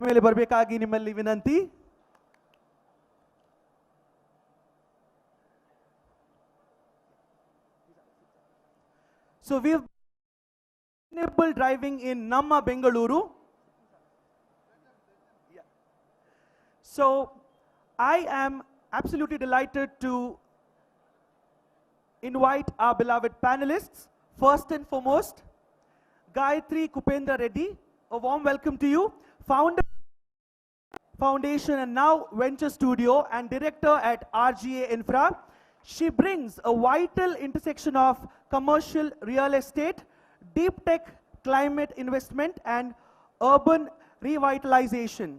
ಮೇಲೆ ಬರಬೇಕಾಗಿ ನಿಮ್ಮಲ್ಲಿ ವಿನಂತಿ. So we have sustainable driving in Namma Bengaluru. Yeah. So I am absolutely delighted to invite our beloved panelists. First and foremost, Gayatri Kupendra Reddy, a warm welcome to you. Founder Foundation and now Venture Studio and director at RGA Infra. She brings a vital intersection of commercial real estate, deep tech, climate investment and urban revitalization.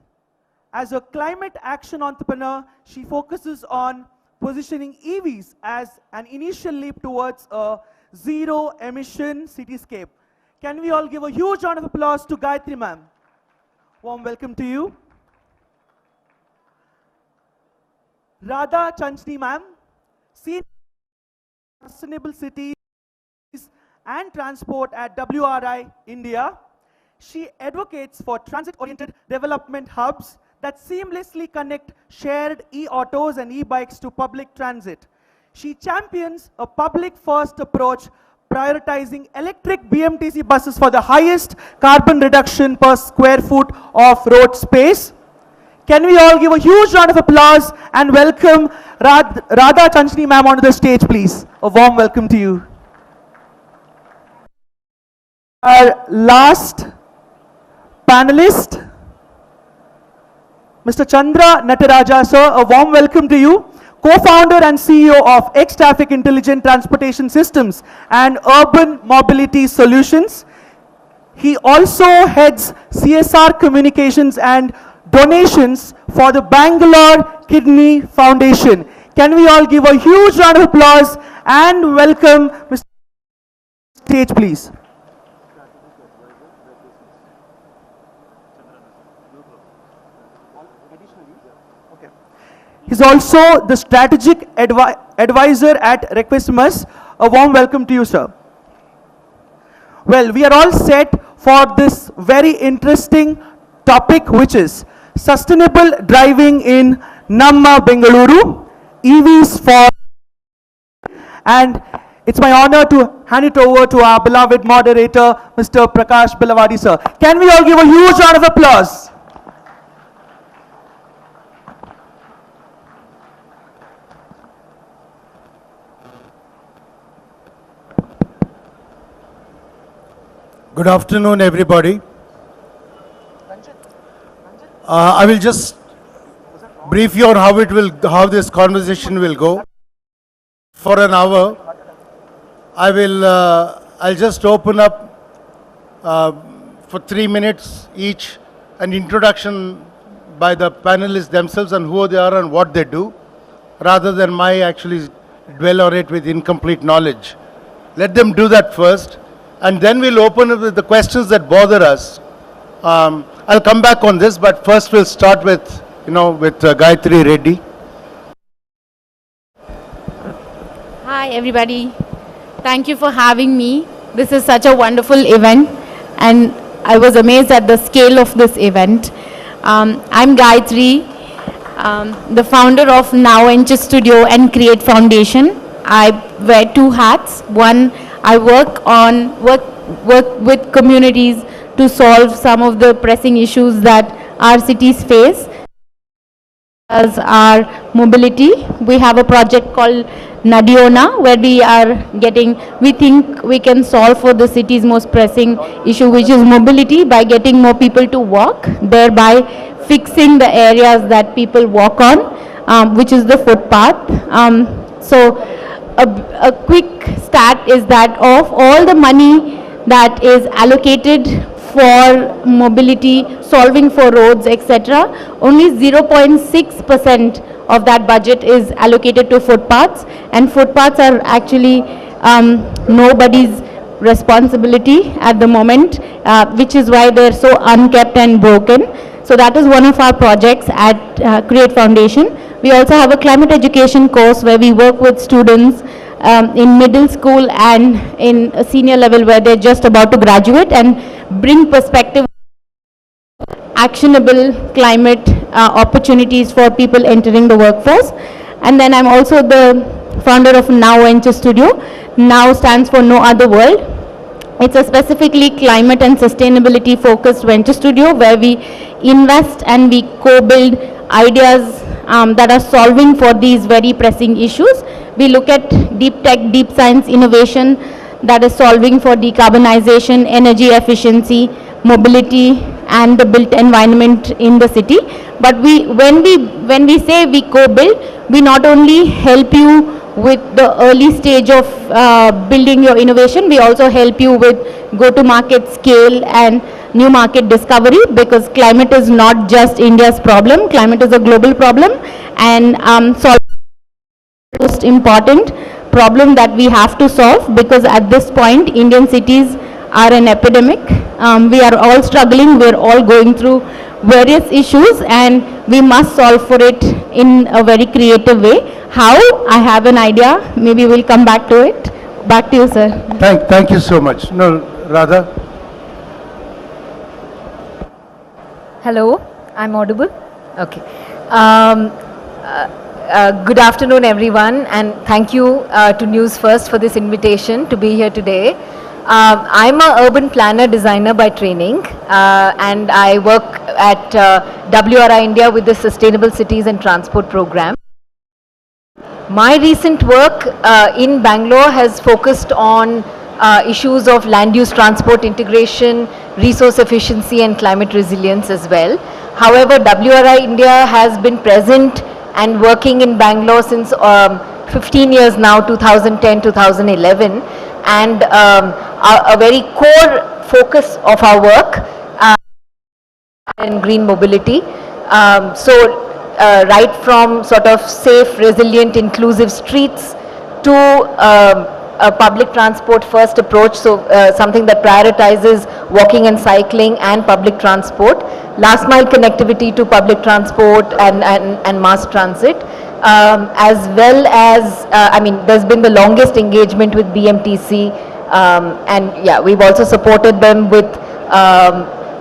As a climate action entrepreneur, she focuses on positioning EVs as an initial leap towards a zero emission cityscape. Can we all give a huge round of applause to Gayatri ma'am? Warm welcome to you. Radha Chanchni ma'am, Senior Sustainable Cities and Transport at WRI India. She advocates for transit-oriented development hubs that seamlessly connect shared e-autos and e-bikes to public transit. She champions a public-first approach prioritizing electric BMTC buses for the highest carbon reduction per square foot of road space. Can we all give a huge round of applause and welcome Radha Chanchni ma'am onto the stage, please. A warm welcome to you. Our last panelist, Mr. Chandra Nataraja, sir, a warm welcome to you. Co-founder and CEO of X-Traffic Intelligent Transportation Systems and Urban Mobility Solutions. He also heads CSR communications and donations for the Bangalore Kidney Foundation. Can we all give a huge round of applause and welcome Mr. Stage, please. He's also the strategic advisor at Requestmas. A warm welcome to you, sir. Well, we are all set for this very interesting topic, which is sustainable driving in Namma Bengaluru, EVs for, and it's my honor to hand it over to our beloved moderator, Mr. Prakash Belavadi, sir. Can we all give a huge round of applause? Good afternoon, everybody. I will just brief you on how this conversation will go. For an hour, I'll just open up for 3 minutes each, an introduction by the panelists themselves and who they are and what they do, rather than my actually dwell on it with incomplete knowledge. Let them do that first. And then we'll open up with the questions that bother us. I'll come back on this, but first we'll start with Gayatri Reddy. Hi everybody. Thank you for having me. This is such a wonderful event and I was amazed at the scale of this event. I'm Gayatri, the founder of Now Venture Studio and Create Foundation. I wear 2 hats. One, I work with communities to solve some of the pressing issues that our cities face. As our mobility, we have a project called Nadiona where we think we can solve for the city's most pressing issue, which is mobility, by getting more people to walk, thereby fixing the areas that people walk on, which is the footpath. So a quick stat is that of all the money that is allocated for mobility, solving for roads, etc., only 0.6% of that budget is allocated to footpaths, and footpaths are actually nobody's responsibility at the moment, which is why they're so unkept and broken. So that is one of our projects at Create Foundation. We also have a climate education course where we work with students in middle school and in a senior level where they're just about to graduate and bring perspective actionable climate opportunities for people entering the workforce. And then I'm also the founder of Now Venture Studio. Now stands for No Other World. It's a specifically climate and sustainability focused venture studio where we invest and we co-build ideas that are solving for these very pressing issues. We look at deep tech, deep science innovation that is solving for decarbonization, energy efficiency, mobility, and the built environment in the city. But when we say we co-build, we not only help you with the early stage of building your innovation, we also help you with go-to-market scale and new market discovery, because climate is not just India's problem, climate is a global problem, and solving the most important problem that we have to solve, because at this point Indian cities are an epidemic. We are all struggling, we are all going through various issues, and we must solve for it in a very creative way. How? I have an idea. Maybe we'll come back to it. Back to you, sir. Thank you so much. No, Radha? Hello, I'm audible? Okay. Good afternoon, everyone, and thank you to Newsfirst for this invitation to be here today. I'm an urban planner designer by training, and I work at WRI India with the Sustainable Cities and Transport Program. My recent work in Bangalore has focused on issues of land use transport integration, resource efficiency and climate resilience as well. However, WRI India has been present and working in Bangalore since 15 years now, 2010-2011, and a very core focus of our work in green mobility. Right from sort of safe, resilient, inclusive streets to a public transport first approach, so something that prioritizes walking and cycling and public transport, last mile connectivity to public transport and mass transit, as well as, there's been the longest engagement with BMTC, and yeah, we've also supported them with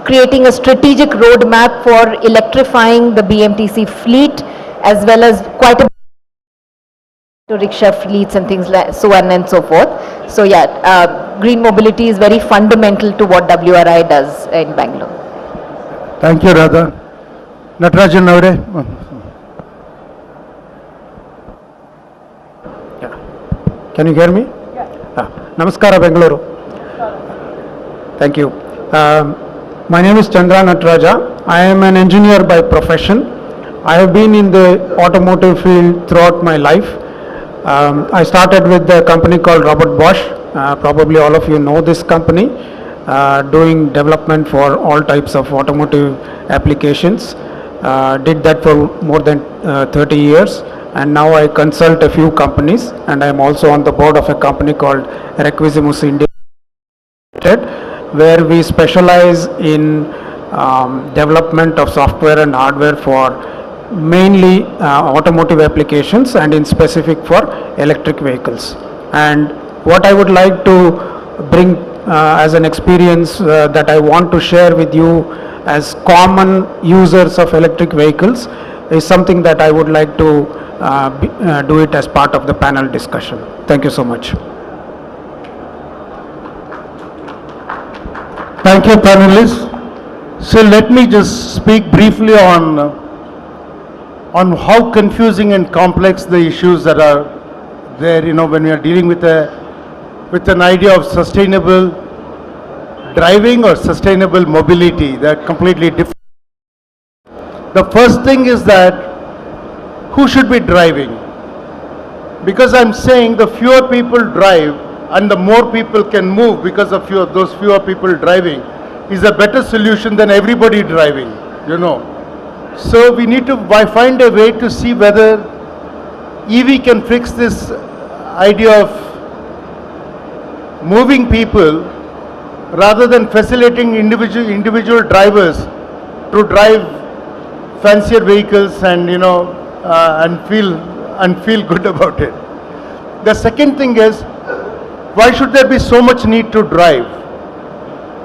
creating a strategic roadmap for electrifying the BMTC fleet, as well as quite a to rickshaw fleets and things like so on and so forth. So yeah, green mobility is very fundamental to what WRI does in Bangalore. Thank you, Radha. Natarajan Avare. Can you hear me? Yeah. Namaskara, Bengaluru. Thank you. My name is Chandra Nataraja. I am an engineer by profession. I have been in the automotive field throughout my life. I started with a company called Robert Bosch. Probably all of you know this company, doing development for all types of automotive applications. Did that for more than 30 years, and now I consult a few companies, and I am also on the board of a company called Requisimus India, where we specialize in development of software and hardware for mainly automotive applications, and in specific for electric vehicles. And what I would like to bring as an experience that I want to share with you as common users of electric vehicles is something that I would like to do it as part of the panel discussion. Thank you so much. Thank you, panelists. So let me just speak briefly on how confusing and complex the issues that are there, when we are dealing with an idea of sustainable driving or sustainable mobility. They're completely different. The first thing is that who should be driving? Because I'm saying the fewer people drive and the more people can move because of those fewer people driving is a better solution than everybody driving, So we need to find a way to see whether EV can fix this idea of moving people rather than facilitating individual drivers to drive fancier vehicles and feel good about it. The second thing is, why should there be so much need to drive?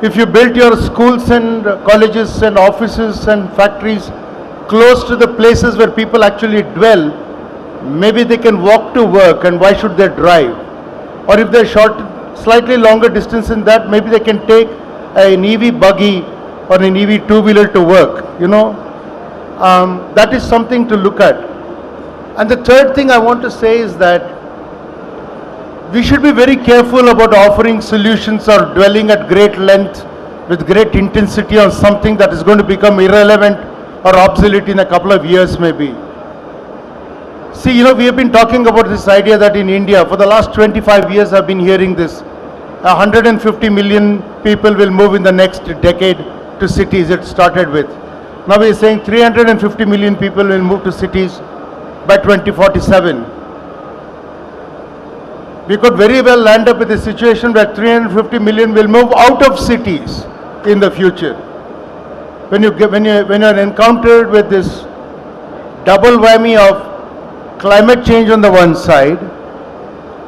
if you built your schools and colleges and offices and factories close to the places where people actually dwell, maybe they can walk to work, and why should they drive? Or if they're slightly longer distance than that, maybe they can take an EV buggy or an EV two-wheeler to work, that is something to look at. And the third thing I want to say is that we should be very careful about offering solutions or dwelling at great length with great intensity on something that is going to become irrelevant or obsolete in a couple of years maybe. See, we have been talking about this idea that in India, for the last 25 years I've been hearing this, 150 million people will move in the next decade to cities it started with. Now we are saying 350 million people will move to cities by 2047. We could very well land up with a situation where 350 million will move out of cities in the future. When you're encountered with this double whammy of climate change on the one side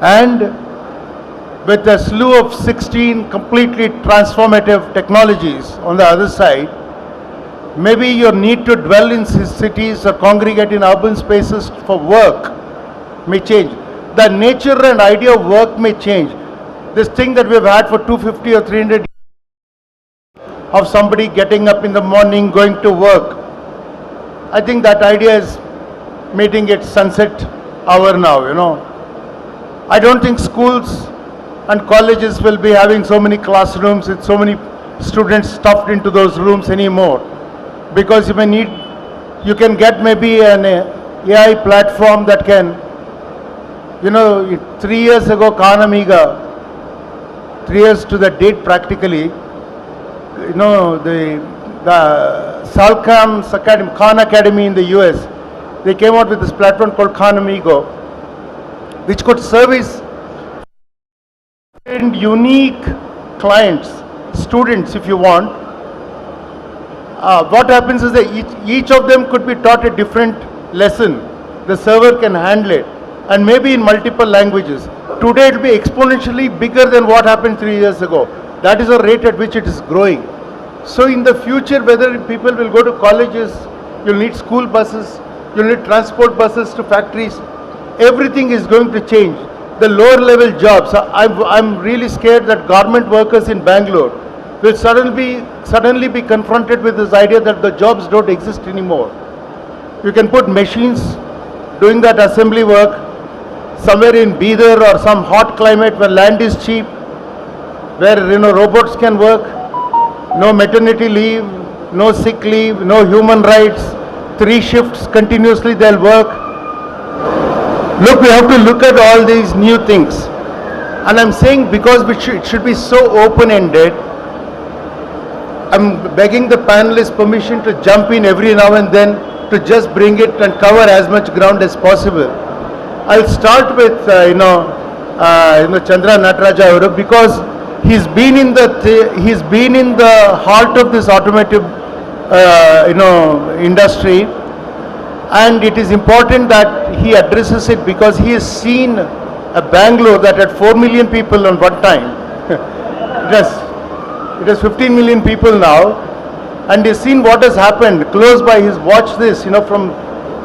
and with a slew of 16 completely transformative technologies on the other side, maybe your need to dwell in cities or congregate in urban spaces for work may change. The nature and idea of work may change. This thing that we've had for 250 or 300 years of somebody getting up in the morning, going to work, I think that idea is meeting its sunset hour now, I don't think schools and colleges will be having so many classrooms with so many students stuffed into those rooms anymore. Because you can get maybe an AI platform that can, 3 years ago, Khan Amiga, 3 years to the date practically, the Salcam's Academy, Khan Academy in the US, they came out with this platform called Khan Amigo, which could service unique clients, students if you want. What happens is that each of them could be taught a different lesson. The server can handle it, and maybe in multiple languages. Today it will be exponentially bigger than what happened 3 years ago. That is the rate at which it is growing. So in the future, whether people will go to colleges, you'll need school buses, you'll need transport buses to factories, everything is going to change. The lower level jobs, I'm really scared that government workers in Bangalore will suddenly be confronted with this idea that the jobs don't exist anymore. You can put machines doing that assembly work somewhere in Bidar or some hot climate where land is cheap, where robots can work, no maternity leave, no sick leave, no human rights, 3 shifts continuously they'll work. Look, we have to look at all these new things. And I'm saying because it should be so open-ended, I'm begging the panelists permission to jump in every now and then to just bring it and cover as much ground as possible. I'll start with Chandra Nataraja Avaru, because he's been in the heart of this automotive industry, and it is important that he addresses it because he has seen a Bangalore that had 4 million people on one time. It has 15 million people now, and he's seen what has happened close by. He's watched this, from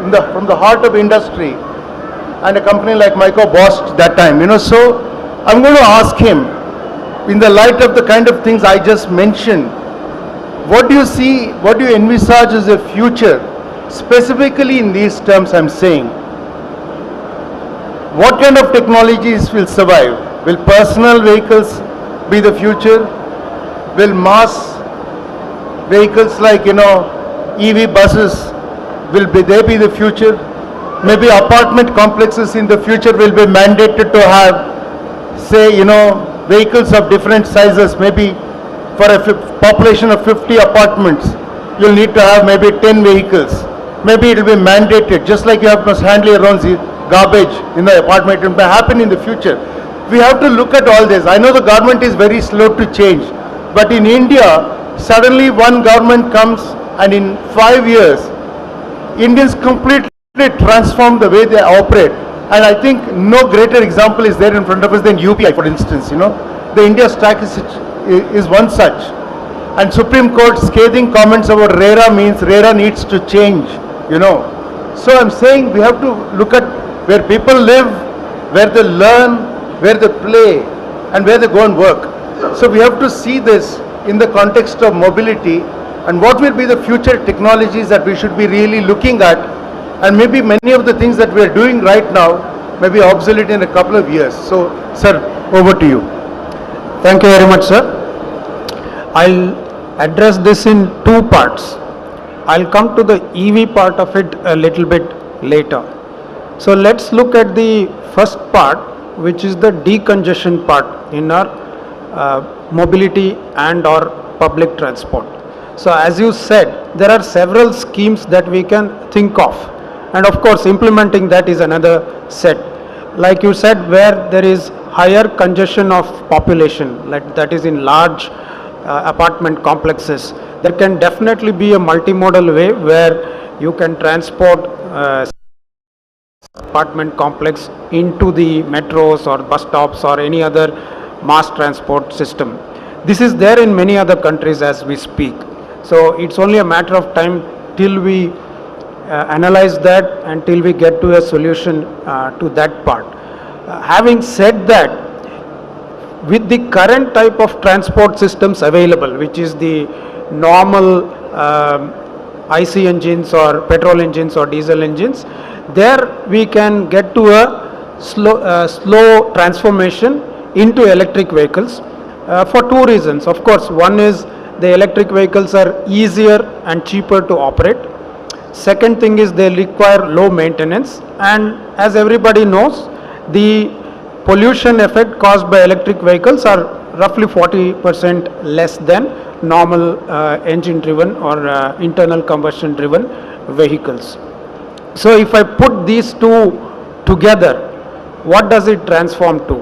the heart of industry, and a company like Myco Bosch that time, So I'm going to ask him, in the light of the kind of things I just mentioned, what do you see? What do you envisage as a future, specifically in these terms I'm saying? What kind of technologies will survive? Will personal vehicles be the future? Will mass vehicles like, EV buses, will they be the future? Maybe apartment complexes in the future will be mandated to have, say, vehicles of different sizes. Maybe for a population of 50 apartments, you'll need to have maybe 10 vehicles. Maybe it will be mandated, just like you must handle your own garbage in the apartment. It may happen in the future. We have to look at all this. I know the government is very slow to change, but in India, suddenly one government comes and in 5 years, Indians completely transform the way they operate. And I think no greater example is there in front of us than UPI, for instance. The India stack is one such. And Supreme Court scathing comments about RERA means RERA needs to change, you know. So I'm saying we have to look at where people live, where they learn, where they play, and where they go and work. So we have to see this in the context of mobility and what will be the future technologies that we should be really looking at, and maybe many of the things that we are doing right now may be obsolete in a couple of years. So, sir, over to you. Thank you very much, sir. I'll address this in two parts. I'll come to the EV part of it a little bit later. So let's look at the first part, which is the decongestion part in our mobility and or public transport. So as you said, there are several schemes that we can think of, and of course implementing that is another set. Like you said, where there is higher congestion of population, like that is in large apartment complexes, there can definitely be a multimodal way where you can transport apartment complex into the metros or bus stops or any other mass transport system. This is there in many other countries as we speak. So it's only a matter of time till we analyze that and till we get to a solution to that part. Having said that, with the current type of transport systems available, which is the normal IC engines or petrol engines or diesel engines, there we can get to a slow transformation into electric vehicles for two reasons. Of course, one is the electric vehicles are easier and cheaper to operate. Second thing is they require low maintenance, and as everybody knows, the pollution effect caused by electric vehicles are roughly 40% less than normal engine driven or internal combustion driven vehicles. So if I put these two together, what does it transform to?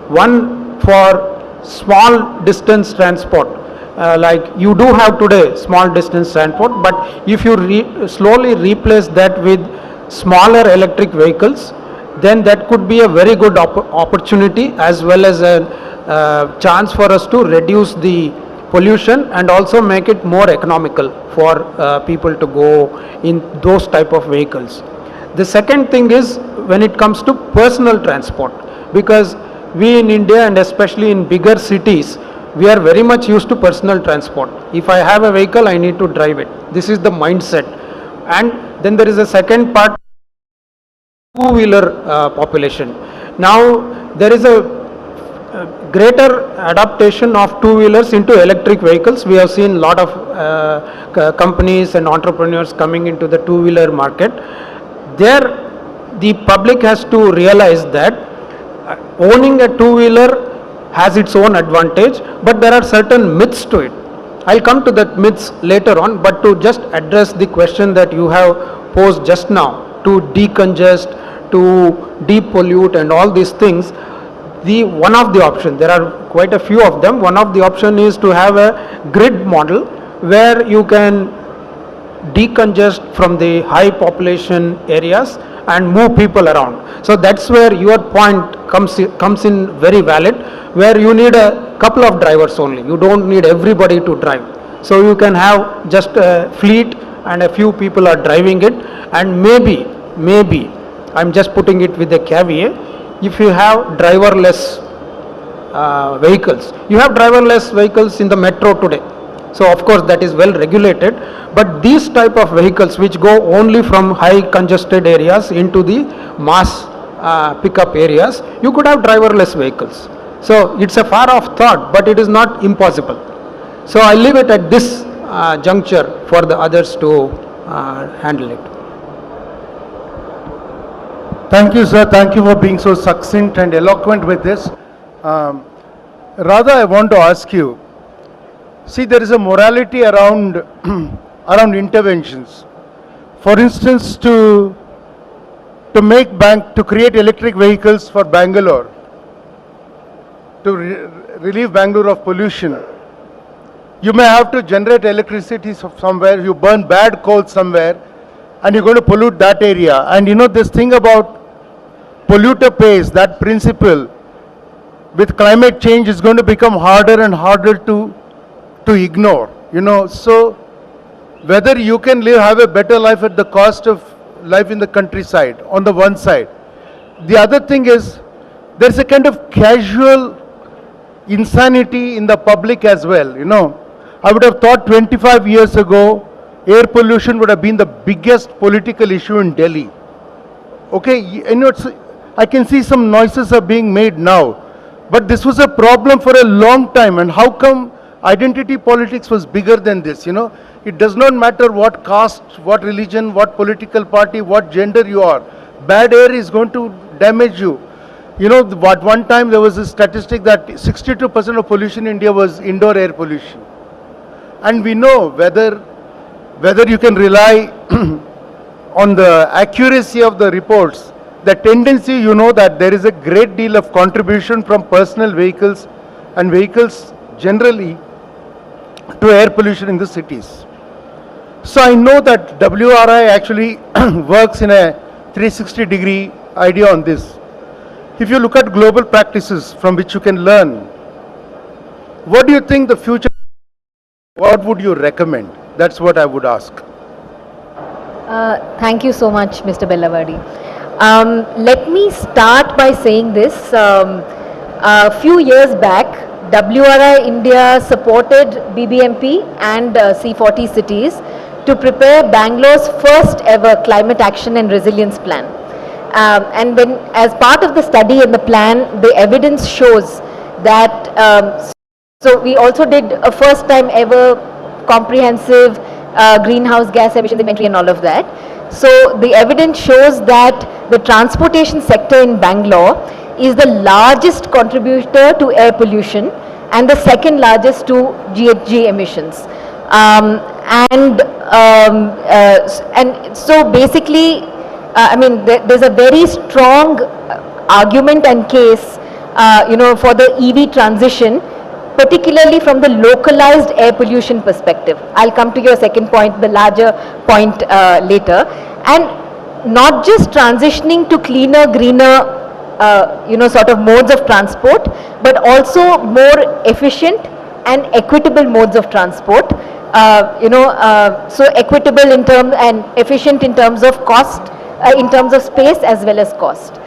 One, for small distance transport, like you do have today small distance transport, but if you slowly replace that with smaller electric vehicles, then that could be a very good opportunity as well as a chance for us to reduce the pollution and also make it more economical for people to go in those type of vehicles. The second thing is when it comes to personal transport, because we in India and especially in bigger cities, we are very much used to personal transport. If I have a vehicle, I need to drive it. This is the mindset. And then there is a second part, two-wheeler population. Now there is a greater adaptation of two-wheelers into electric vehicles. We have seen a lot of companies and entrepreneurs coming into the two-wheeler market. There the public has to realize that owning a two-wheeler has its own advantage, but there are certain myths to it. I'll come to that myths later on, but to just address the question that you have posed just now, to decongest, to depollute and all these things, one of the options, there are quite a few of them, one of the option is to have a grid model where you can decongest from the high population areas and move people around. So that's where your point comes in very valid, where you need a couple of drivers only. You don't need everybody to drive. So you can have just a fleet and a few people are driving it, and maybe, I'm just putting it with a caveat, if you have driverless vehicles. You have driverless vehicles in the metro today. So of course that is well regulated, but these type of vehicles which go only from high congested areas into the mass pickup areas, you could have driverless vehicles. So it's a far off thought, but it is not impossible. So I leave it at this juncture for the others to handle it. Thank you, sir. Thank you for being so succinct and eloquent with this. Radha, I want to ask you, see, there is a morality around around interventions. For instance, to create electric vehicles for Bangalore, to relieve Bangalore of pollution, you may have to generate electricity somewhere, you burn bad coal somewhere, and you're going to pollute that area. And you know this thing about polluter pays, that principle, with climate change is going to become harder and harder to ignore, you know. So whether you can have a better life at the cost of life in the countryside on the one side. The other thing is there's a kind of casual insanity in the public as well, you know. I would have thought 25 years ago, air pollution would have been the biggest political issue in Delhi. Okay, you know, I can see some noises are being made now, but this was a problem for a long time. And how come identity politics was bigger than this, you know? It does not matter what caste, what religion, what political party, what gender you are. Bad air is going to damage you. You know, at one time there was a statistic that 62% of pollution in India was indoor air pollution. And we know whether you can rely on the accuracy of the reports, the tendency, you know, that there is a great deal of contribution from personal vehicles and vehicles generally to air pollution in the cities. So I know that WRI actually works in a 360-degree idea on this. If you look at global practices from which you can learn, what do you think the future, what would you recommend? That's what I would ask. Thank you so much, Mr. Bellavadi. Let me start by saying this. A few years back, WRI India supported BBMP and C40 cities to prepare Bangalore's first ever climate action and resilience plan. And when, as part of the study and the plan, the evidence shows that, so we also did a first time ever comprehensive greenhouse gas emissions inventory and all of that. So the evidence shows that the transportation sector in Bangalore is the largest contributor to air pollution and the second largest to GHG emissions. And so basically, I mean, there's a very strong argument and case, you know, for the EV transition, particularly from the localized air pollution perspective. I'll come to your second point, the larger point later. And not just transitioning to cleaner, greener, you know, sort of modes of transport, but also more efficient and equitable modes of transport. You know, so equitable in terms and efficient in terms of cost, in terms of space as well as cost.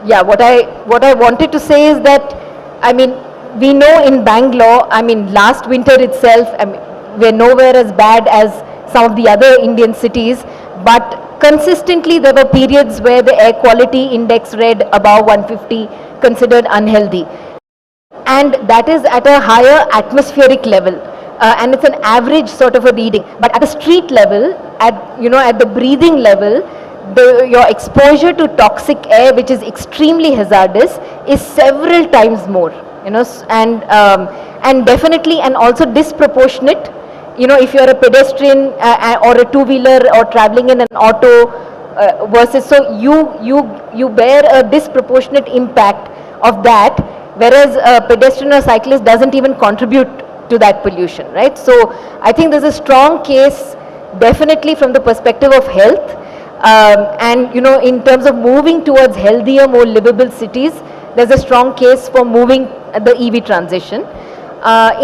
Yeah, what I wanted to say is that, I mean, we know in Bangalore, I mean, last winter itself, I mean, we're nowhere as bad as some of the other Indian cities, but consistently there were periods where the air quality index read above 150, considered unhealthy. And that is at a higher atmospheric level. And it's an average sort of a reading. But at the street level, at, you know, at the breathing level, your exposure to toxic air, which is extremely hazardous, is several times more, you know, and definitely and also disproportionate. You know, if you're a pedestrian or a two-wheeler or traveling in an auto versus, so you bear a disproportionate impact of that, whereas a pedestrian or cyclist doesn't even contribute to that pollution, right? So I think there's a strong case definitely from the perspective of health. And you know, in terms of moving towards healthier, more livable cities, there's a strong case for moving the EV transition.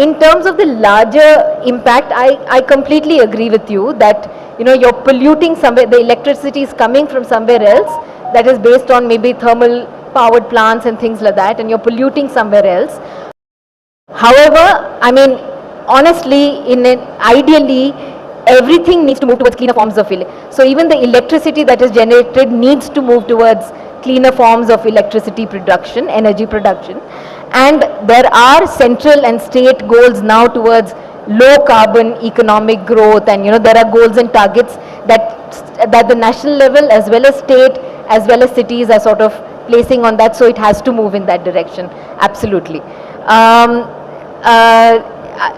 In terms of the larger impact, I completely agree with you that, you know, you're polluting somewhere, the electricity is coming from somewhere else that is based on maybe thermal powered plants and things like that, and you're polluting somewhere else. However, I mean, honestly, ideally, everything needs to move towards cleaner forms of so even the electricity that is generated needs to move towards cleaner forms of electricity production, energy production. And there are central and state goals now towards low carbon economic growth, and you know, there are goals and targets that the national level as well as state as well as cities are sort of placing on that, so it has to move in that direction, absolutely.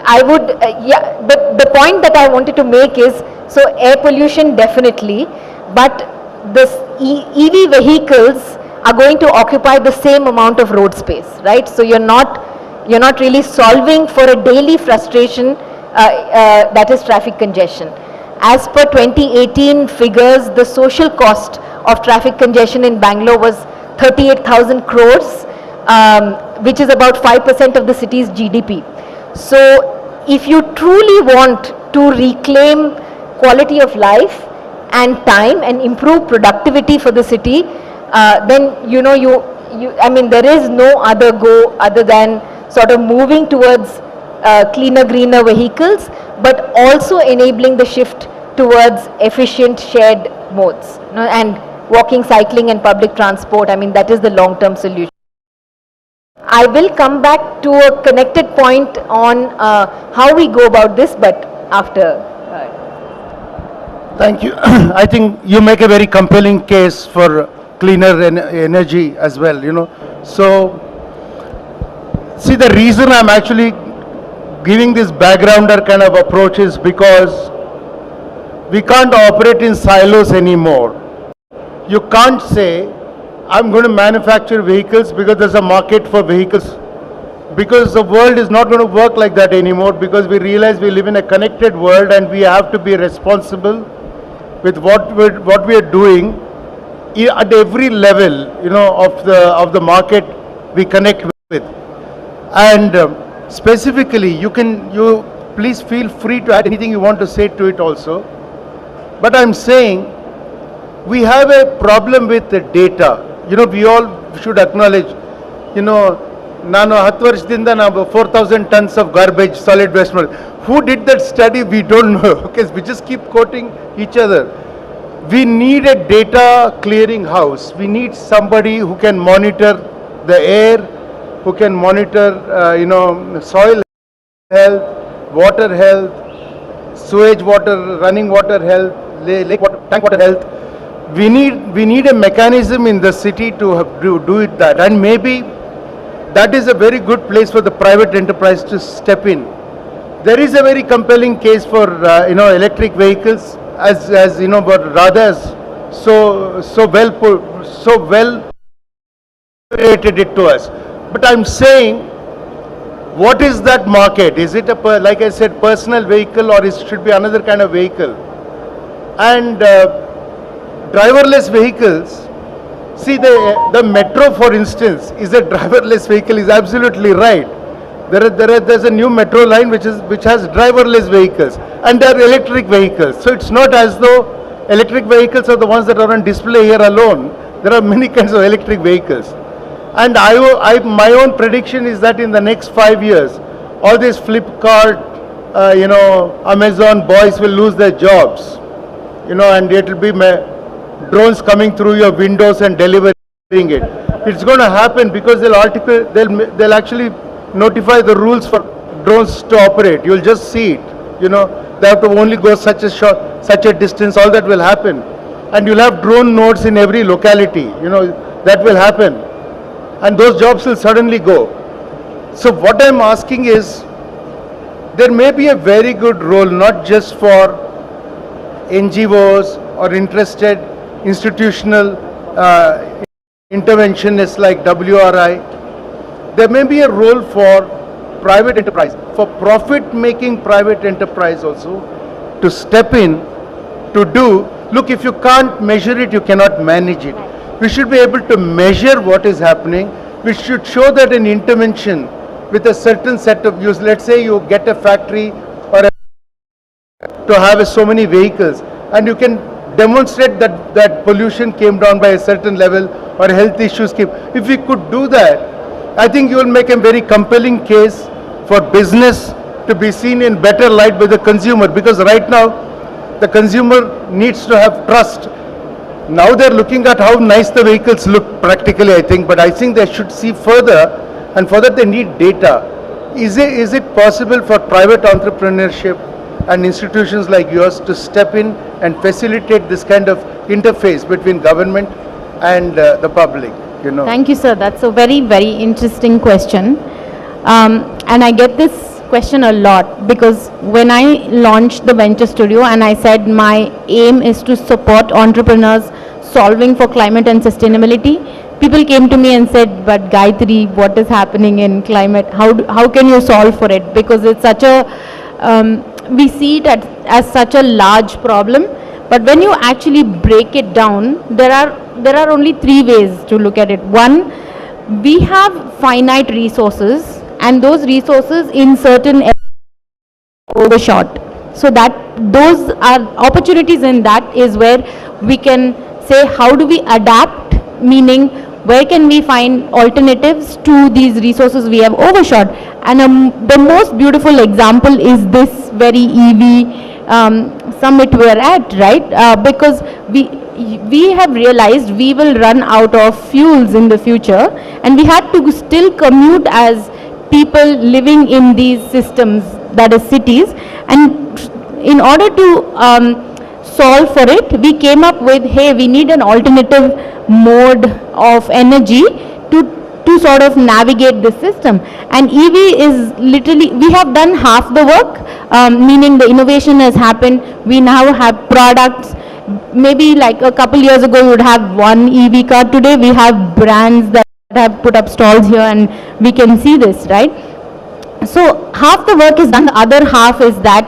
I would, yeah, the point that I wanted to make is, so air pollution definitely, but this EV vehicles are going to occupy the same amount of road space, right? So you're not really solving for a daily frustration that is traffic congestion. As per 2018 figures, the social cost of traffic congestion in Bangalore was 38,000 crores, which is about 5% of the city's GDP. So if you truly want to reclaim quality of life and time and improve productivity for the city, then I mean, there is no other go other than sort of moving towards cleaner, greener vehicles, but also enabling the shift towards efficient shared modes, and walking, cycling and public transport. I mean, that is the long-term solution. I will come back to a connected point on how we go about this, but after. Thank you. I think you make a very compelling case for cleaner energy as well, So, see, the reason I'm actually giving this backgrounder kind of approach is because we can't operate in silos anymore. You can't say, I'm going to manufacture vehicles because there's a market for vehicles. Because the world is not going to work like that anymore, because we realize we live in a connected world and we have to be responsible with what we are doing at every level, of the market we connect with. And specifically, you please feel free to add anything you want to say to it also. But I'm saying we have a problem with the data. We all should acknowledge, ನಾನು 10 ವರ್ಷದಿಂದ ನಾವು 4,000 tons of garbage, solid waste. Who did that study? We don't know. Okay, we just keep quoting each other. We need a data clearing house. We need somebody who can monitor the air, who can monitor, soil health, water health, sewage water, running water health, lake water, tank water health. We need a mechanism in the city to do it that, and maybe that is a very good place for the private enterprise to step in. There is a very compelling case for electric vehicles, as but rather so well rated it to us. But I'm saying, what is that market? Is it like I said, personal vehicle, or it should be another kind of vehicle? And driverless vehicles. See, the metro, for instance, is a driverless vehicle, is absolutely right. There's a new metro line which has driverless vehicles, and they are electric vehicles. So it's not as though electric vehicles are the ones that are on display here alone. There are many kinds of electric vehicles. And my own prediction is that in the next 5 years, all these Flipkart, Amazon boys will lose their jobs, and it will be drones coming through your windows and delivering it. It's going to happen because they'll actually notify the rules for drones to operate. You'll just see it. They have to only go such a distance. All that will happen, and you'll have drone nodes in every locality. That will happen, and those jobs will suddenly go. So what I'm asking is, there may be a very good role not just for NGOs or interested institutional interventionists like WRI. There may be a role for private enterprise, for profit-making private enterprise also, to step in, to do. Look, if you can't measure it, you cannot manage it. We should be able to measure what is happening. We should show that an intervention with a certain set of use, let's say you get a factory or to have so many vehicles, and you can demonstrate that pollution came down by a certain level, or health issues came. If we could do that, I think you will make a very compelling case for business to be seen in better light by the consumer, because right now the consumer needs to have trust. Now they're looking at how nice the vehicles look practically, I think, but I think they should see further, and for that they need data. Is it possible for private entrepreneurship and institutions like yours to step in and facilitate this kind of interface between government and the public? Thank you, sir. That's a very, very interesting question. And I get this question a lot, because when I launched the Venture Studio and I said my aim is to support entrepreneurs solving for climate and sustainability, people came to me and said, but Gayatri, what is happening in climate? How can you solve for it? Because it's such a, we see it as such a large problem, But when you actually break it down, there are only three ways to look at it. One, we have finite resources, and those resources in certain areas are overshot. So that those are opportunities in that is where we can say how do we adapt, meaning where can we find alternatives to these resources we have overshot. And the most beautiful example is this very EV summit we are at, right? Because we have realized we will run out of fuels in the future, and we had to still commute as people living in these systems, that is cities. And in order to solve for it, we came up with, hey, we need an alternative mode of energy to sort of navigate this system. And EV is literally, we have done half the work, meaning the innovation has happened. We now have products. Maybe like a couple years ago we would have one EV car. Today we have brands that have put up stalls here, and we can see this, right? So half the work is done. The other half is that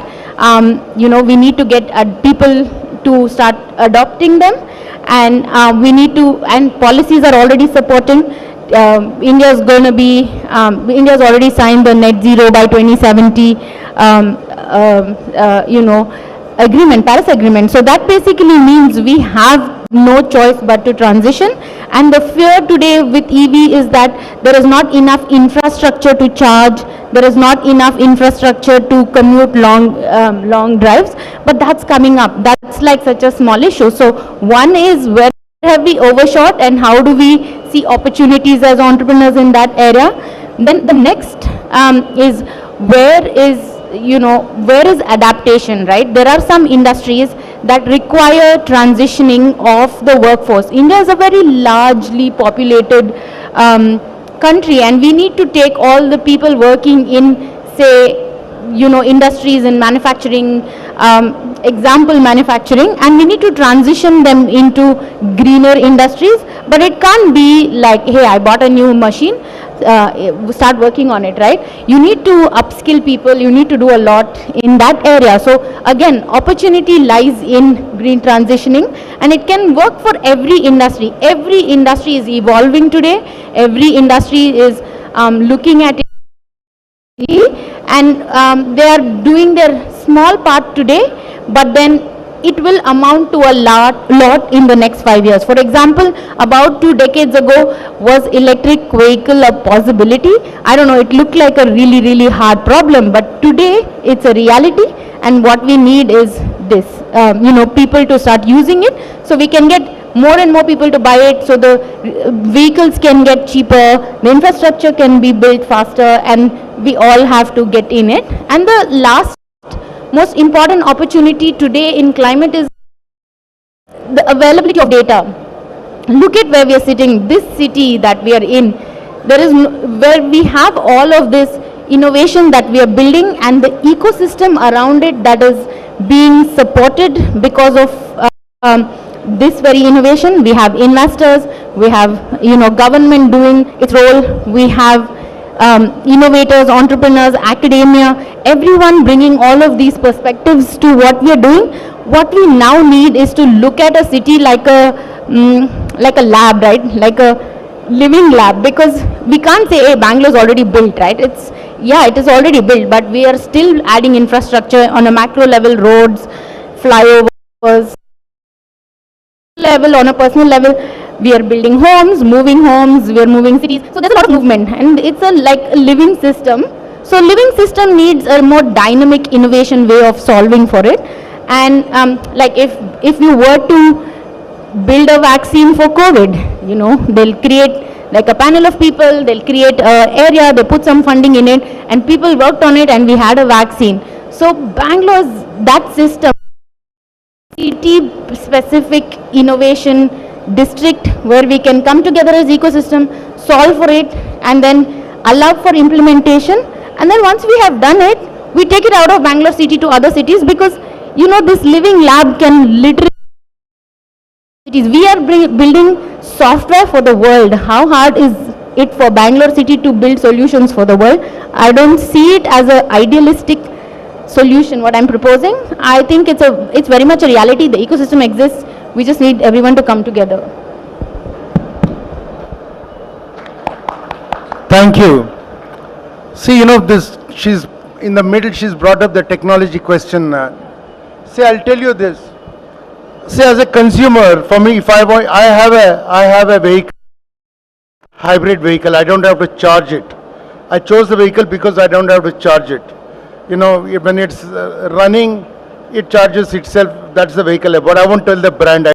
we need to get people to start adopting them, and we need to, and policies are already supporting. India's going to be, India's already signed the net zero by 2070, agreement, Paris agreement. So that basically means we have no choice but to transition. And the fear today with EV is that there is not enough infrastructure to charge, there is not enough infrastructure to commute long drives, but that's coming up. That's like such a small issue. So one is, where have we overshot and how do we see opportunities as entrepreneurs in that area? Then the next is, where is adaptation, right? There are some industries that require transitioning of the workforce. India is a very largely populated country, and we need to take all the people working in, say, industries in manufacturing, example manufacturing, and we need to transition them into greener industries. But it can't be like, hey, I bought a new machine, start working on it, right? You need to upskill people, you need to do a lot in that area. So again, opportunity lies in green transitioning, and it can work for every industry. Every industry is evolving today, every industry is looking at it, and they are doing their small part today, but then it will amount to a lot in the next 5 years. For example, about 2 decades ago, was electric vehicle a possibility? I don't know, it looked like a really hard problem, but today it's a reality, and what we need is this, people to start using it, so we can get more and more people to buy it, so the vehicles can get cheaper, the infrastructure can be built faster, and we all have to get in it. And the last most important opportunity today in climate is the availability of data. Look at where we are sitting, this city that we are in, there is where we have all of this innovation that we are building, and the ecosystem around it that is being supported because of this very innovation. We have investors, we have government doing its role, we have innovators, entrepreneurs, academia, everyone bringing all of these perspectives to what we are doing. What we now need is to look at a city like a lab, right? Like a living lab, because we can't say, hey, Bangalore is already built, right? It is already built, but we are still adding infrastructure on a macro level, roads, flyovers, level, on a personal level. We are building homes, we are moving cities. So there's a lot of movement, and it's a living system. So living system needs a more dynamic innovation way of solving for it. And if you were to build a vaccine for COVID, they'll create like a panel of people, they'll create an area, they put some funding in it, and people worked on it, and we had a vaccine. So Bangalore's that system, city specific innovation district, where we can come together as ecosystem, solve for it, and then allow for implementation. And then once we have done it, we take it out of Bangalore city to other cities, because this living lab can literally, we are building software for the world. How hard is it for Bangalore city to build solutions for the world? I don't see it as an idealistic solution, what I'm proposing, I think it's very much a reality. The ecosystem exists. We just need everyone to come together. Thank you. See, she's in the middle, she's brought up the technology question. See, I'll tell you this. See, as a consumer, for me, if I have a vehicle, hybrid vehicle, I don't have to charge it. I chose the vehicle because I don't have to charge it. When it's running, it charges itself. That's the vehicle. But I won't tell the brand. I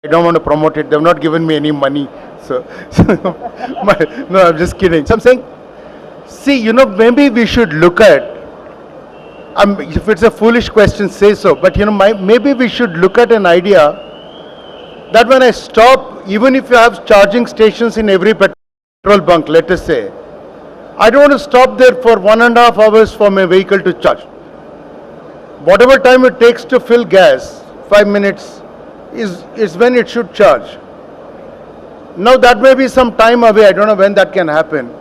don't want to promote it. They've not given me any money. So no, I'm just kidding. So I'm saying, see, maybe we should look at, if it's a foolish question, say so. But, maybe we should look at an idea that when I stop, even if you have charging stations in every petrol bunk, let us say, I don't want to stop there for 1.5 hours for my vehicle to charge. Whatever time it takes to fill gas, 5 minutes, is when it should charge. Now that may be some time away, I don't know when that can happen.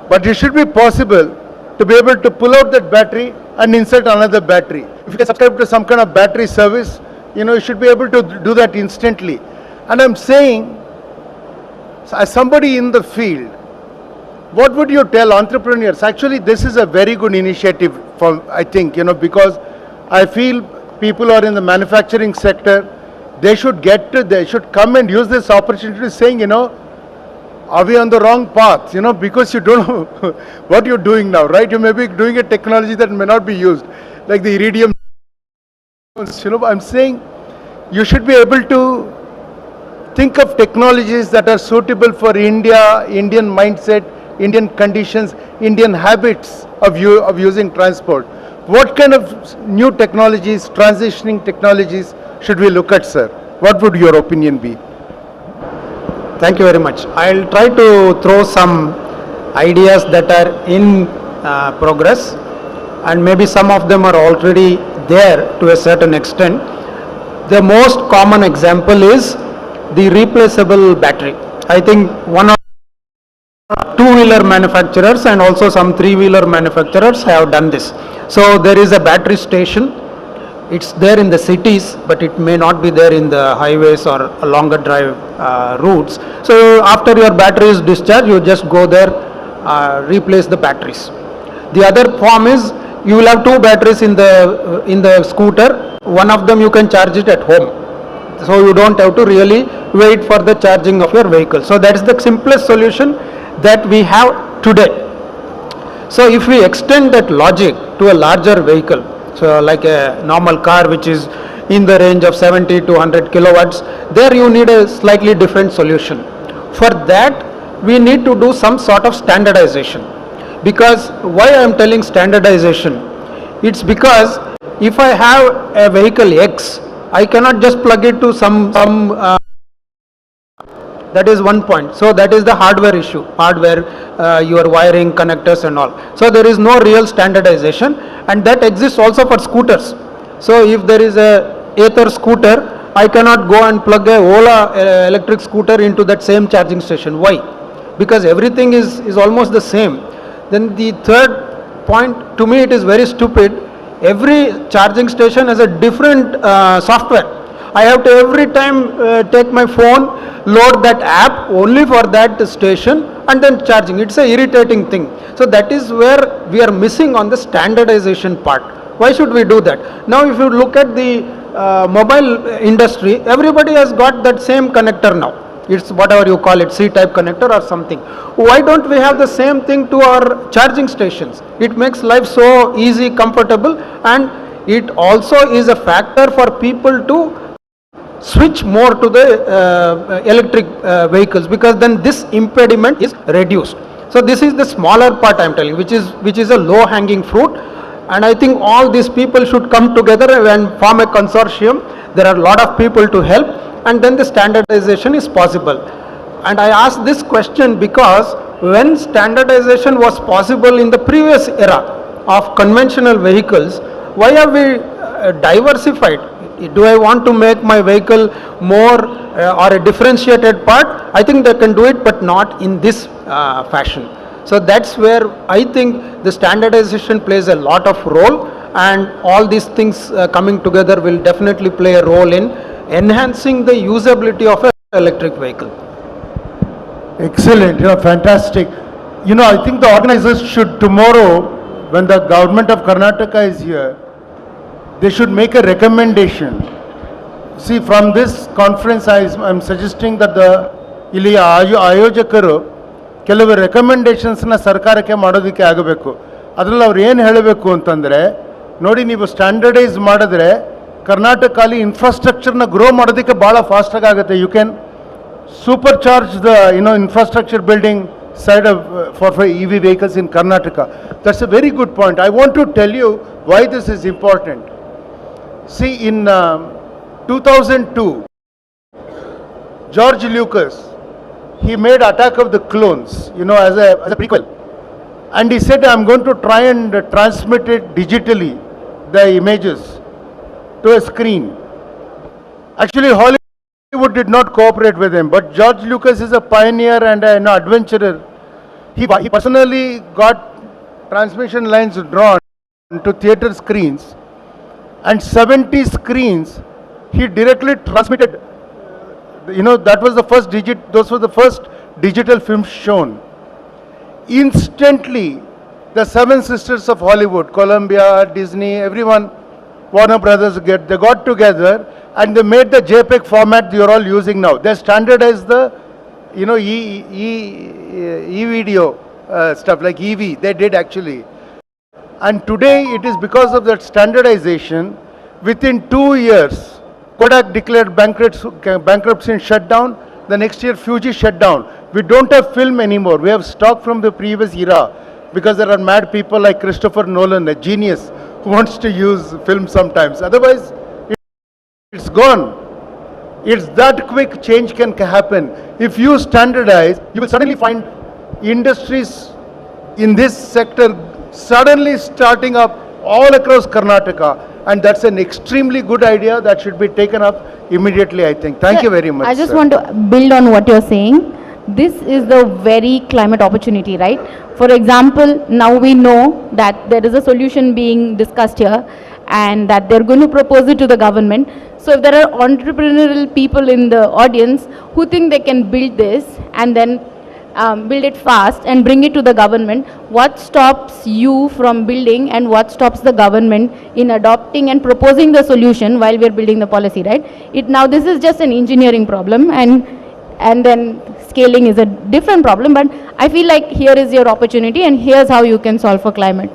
But it should be possible to be able to pull out that battery and insert another battery. If you can subscribe to some kind of battery service, you should be able to do that instantly. And I'm saying, as somebody in the field, what would you tell entrepreneurs? Actually, this is a very good initiative, I think, because I feel people are in the manufacturing sector, they should come and use this opportunity saying, are we on the wrong path? Because you don't know what you're doing now, right? You may be doing a technology that may not be used, like the iridium. I'm saying you should be able to think of technologies that are suitable for India, Indian mindset, Indian conditions, Indian habits of using transport. What kind of new technologies, transitioning technologies should we look at, sir? What would your opinion be? Thank you very much. I'll try to throw some ideas that are in progress, and maybe some of them are already there to a certain extent. The most common example is the replaceable battery. I think one of two-wheeler manufacturers and also some three-wheeler manufacturers have done this. So there is a battery station. It's there in the cities, but it may not be there in the highways or longer drive routes. So after your battery is discharged, you just go there, replace the batteries. The other form is you will have two batteries in the scooter. One of them you can charge it at home. So you don't have to really wait for the charging of your vehicle. So that is the simplest solution that we have today. So if we extend that logic to a larger vehicle, so like a normal car which is in the range of 70 to 100 kilowatts, there you need a slightly different solution. For that, we need to do some sort of standardization. Because why I am telling standardization? It's because if I have a vehicle X, I cannot just plug it to some that is one point. So that is the hardware issue, your wiring, connectors and all. So there is no real standardization, and that exists also for scooters. So if there is a Ather scooter, I cannot go and plug a Ola electric scooter into that same charging station. Why? Because everything is almost the same. Then the third point, to me it is very stupid. Every charging station has a different software. I have to every time take my phone, load that app only for that station and then charging. It's a irritating thing. So that is where we are missing on the standardization part. Why should we do that? Now if you look at the mobile industry, everybody has got that same connector now. It's whatever you call it, C-type connector or something. Why don't we have the same thing to our charging stations? It makes life so easy, comfortable, and it also is a factor for people to switch more to the electric vehicles, because then this impediment is reduced. So this is the smaller part I am telling, which is a low hanging fruit, and I think all these people should come together and form a consortium. There are a lot of people to help, and then the standardization is possible. And I ask this question because when standardization was possible in the previous era of conventional vehicles, why have we diversified? Do I want to make my vehicle more or a differentiated part? I think they can do it, but not in this fashion. So that's where I think the standardization plays a lot of role, and all these things coming together will definitely play a role in enhancing the usability of an electric vehicle. Excellent, fantastic. I think the organizers should tomorrow, when the government of Karnataka is here, they should make a recommendation. See, from this conference, I'm suggesting that ಇಲ್ಲಿ ಆಯೋಜಕರು ಕೆಲವು ರೆಕಮೆಂಡೇಶನ್ಸ್ನ ಸರ್ಕಾರಕ್ಕೆ ಮಾಡೋದಕ್ಕೆ ಆಗಬೇಕು. ಅದರಲ್ಲಿ ಅವ್ರು ಏನು ಹೇಳಬೇಕು ಅಂತಂದರೆ, ನೋಡಿ ನೀವು ಸ್ಟ್ಯಾಂಡರ್ಡೈಸ್ ಮಾಡಿದ್ರೆ ಕರ್ನಾಟಕಲ್ಲಿ ಇನ್ಫ್ರಾಸ್ಟ್ರಕ್ಚರ್ನ ಗ್ರೋ ಮಾಡೋದಕ್ಕೆ ಭಾಳ ಫಾಸ್ಟಾಗಿ ಆಗುತ್ತೆ. You can supercharge the infrastructure building side of for EV vehicles in Karnataka. That's a very good point. I want to tell you why this is important. See, in 2002, George Lucas, he made Attack of the Clones, as a prequel. And he said, I'm going to try and transmit it digitally, the images, to a screen. Actually, Hollywood did not cooperate with him, but George Lucas is a pioneer and an adventurer. He personally got transmission lines drawn to theater screens, and 70 screens he directly transmitted. That was the first those were the first digital films shown. Instantly, the seven sisters of Hollywood, Columbia, Disney, everyone, Warner Brothers, they got together and they made the JPEG format you're all using now. They standardized the, E-video stuff like EV, they did actually. And today it is because of that standardization, within 2 years, Kodak declared bankruptcy and shut down. The next year, Fuji shut down. We don't have film anymore. We have stock from the previous era because there are mad people like Christopher Nolan, a genius, who wants to use film sometimes. Otherwise, it's gone. It's that quick change can happen. If you standardize, you will suddenly find industries in this sector suddenly starting up all across Karnataka. And that's an extremely good idea that should be taken up immediately, I think. Thank you very much. I just want to build on what you're saying. This is the very climate opportunity, right? For example, now we know that there is a solution being discussed here and that they're going to propose it to the government. So if there are entrepreneurial people in the audience who think they can build this and then build it fast and bring it to the government, what stops you from building and what stops the government in adopting and proposing the solution while we're building the policy, right? Now this is just an engineering problem, and then scaling is a different problem, but I feel like here is your opportunity and here's how you can solve for climate.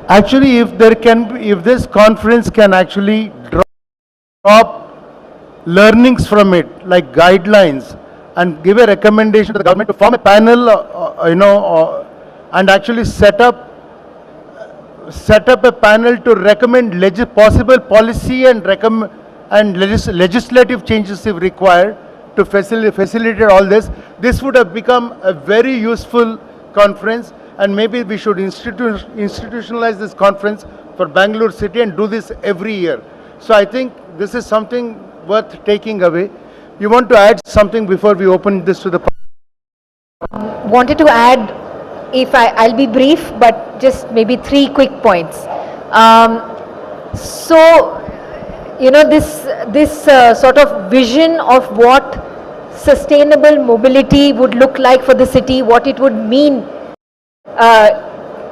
Actually, if this conference can actually drop learnings from it, like guidelines, and give a recommendation to the government to form a panel, and actually set up a panel to recommend possible policy and legislative changes if required to facilitate all this. This would have become a very useful conference, and maybe we should institutionalize this conference for Bangalore city and do this every year. So I think this is something worth taking away. You want to add something before we open this to the public? Wanted to add, I'll be brief, but just maybe 3 quick points. This sort of vision of what sustainable mobility would look like for the city, what it would mean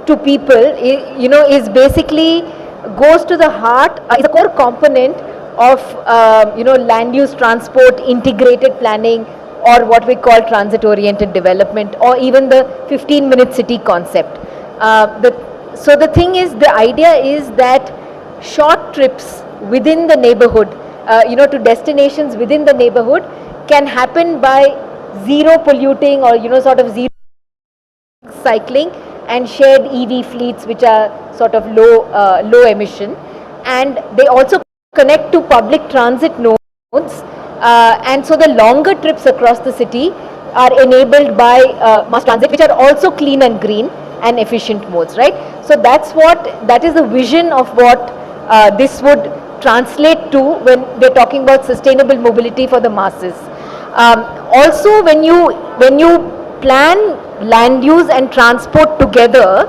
to people, is basically goes to the heart, is a core component of land use, transport, integrated planning, or what we call transit oriented development, or even the 15-minute city concept. So the thing is, the idea is that short trips within the neighborhood, to destinations within the neighborhood can happen by zero polluting or sort of zero cycling and shared EV fleets which are sort of low emission, and they also connect to public transit nodes, and so the longer trips across the city are enabled by mass transit, which are also clean and green and efficient modes, right? So that is the vision of what this would translate to when we're talking about sustainable mobility for the masses. Also, when you plan land use and transport together,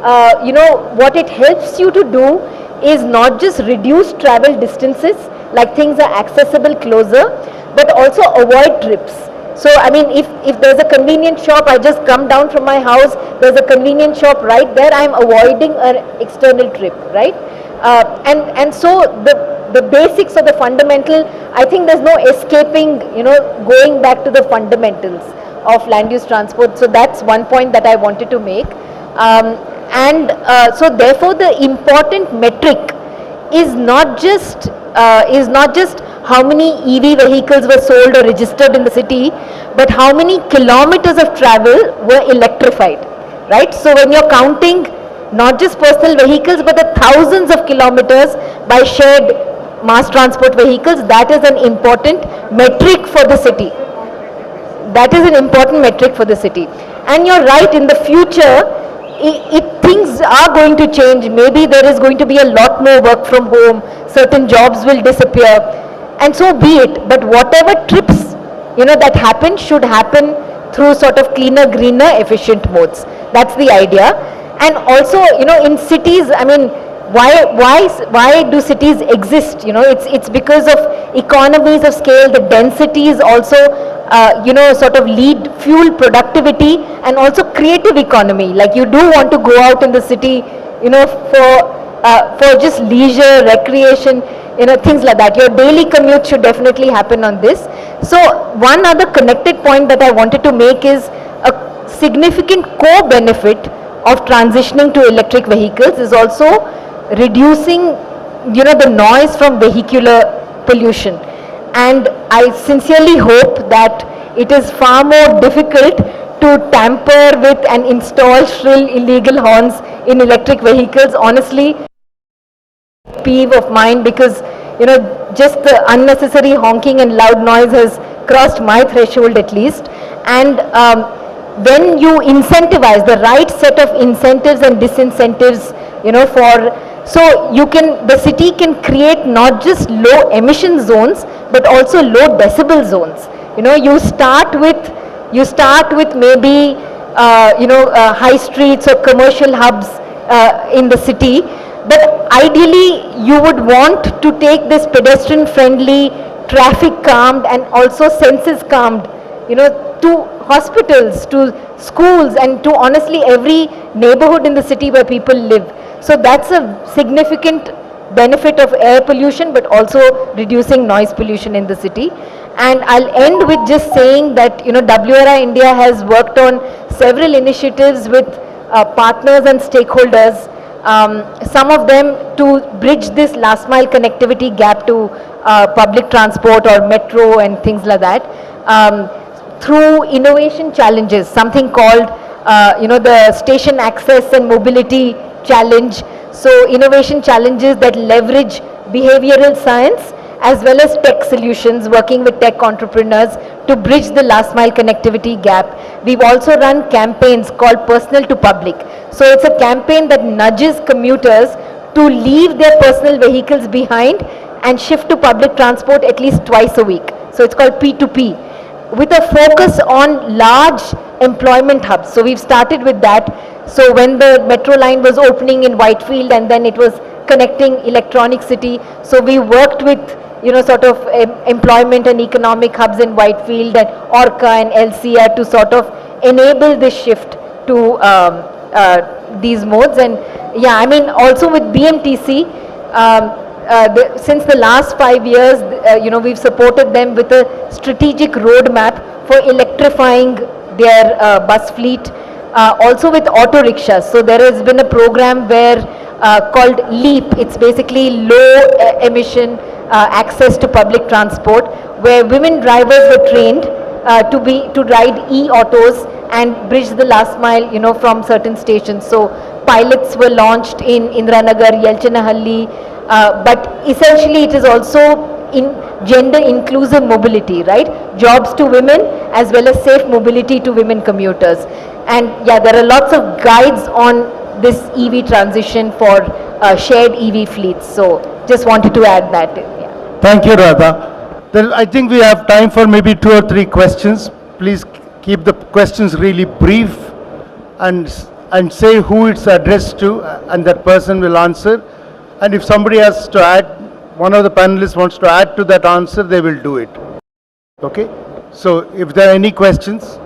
what it helps you to do is not just reduce travel distances, like things are accessible closer, but also avoid trips. So, I mean, if there's a convenient shop, I just come down from my house, there's a convenient shop right there, I'm avoiding an external trip, right? And so the basics of the fundamental, I think there's no escaping, going back to the fundamentals of land use transport. So that's one point that I wanted to make. So therefore the important metric is not just how many EV vehicles were sold or registered in the city, but how many kilometers of travel were electrified, right? So when you're counting not just personal vehicles, but the thousands of kilometers by shared mass transport vehicles, that is an important metric for the city. That is an important metric for the city. And you're right, in the future, things are going to change. Maybe there is going to be a lot more work from home, certain jobs will disappear, and so be it. But whatever trips, that happen should happen through sort of cleaner, greener, efficient modes. That's the idea. And also, in cities, I mean, why do cities exist? It's because of economies of scale. The densities also, sort of lead, fuel productivity and also creative economy. Like you do want to go out in the city, for just leisure, recreation, things like that. Your daily commute should definitely happen on this. So one other connected point that I wanted to make is a significant co-benefit of transitioning to electric vehicles is also reducing, the noise from vehicular pollution. And I sincerely hope that it is far more difficult to tamper with and install shrill illegal horns in electric vehicles. Honestly, peeve of mine, because just the unnecessary honking and loud noise has crossed my threshold at least. And when you incentivize the right set of incentives and disincentives, so the city can create not just low emission zones, but also low decibel zones. You start with maybe, high streets or commercial hubs in the city, but ideally you would want to take this pedestrian friendly, traffic calmed and also senses calmed, to hospitals, to schools, and to honestly every neighborhood in the city where people live. So that's a significant benefit of air pollution, but also reducing noise pollution in the city. And I'll end with just saying that, WRI India has worked on several initiatives with partners and stakeholders, some of them to bridge this last mile connectivity gap to public transport or metro and things like that, through innovation challenges, something called, the Station Access and Mobility Challenge. So innovation challenges that leverage behavioral science as well as tech solutions, working with tech entrepreneurs to bridge the last mile connectivity gap. We've also run campaigns called Personal to Public. So it's a campaign that nudges commuters to leave their personal vehicles behind and shift to public transport at least twice a week. So it's called P2P, with a focus on large employment hubs. So we've started with that. So when the metro line was opening in Whitefield and then it was connecting Electronic City, so we worked with sort of employment and economic hubs in Whitefield and Orca and LCR to sort of enable this shift to these modes. And yeah, I mean also with BMTC, since the last 5 years, we've supported them with a strategic roadmap for electrifying their bus fleet, also with auto rickshaws. So there has been a program where called LEAP. It's basically low emission access to public transport, where women drivers were trained to ride e-autos and bridge the last mile, from certain stations. So pilots were launched in Indranagar, Yelchanahalli, but essentially it is also in gender inclusive mobility, right? Jobs to women as well as safe mobility to women commuters. And yeah, there are lots of guides on this EV transition for shared EV fleets. So just wanted to add that. Yeah. Thank you, Radha. Then I think we have time for maybe 2 or 3 questions. Please keep the questions really brief and say who it's addressed to, and that person will answer. And if somebody has to add, one of the panelists wants to add to that answer, they will do it. Okay? So if there are any questions.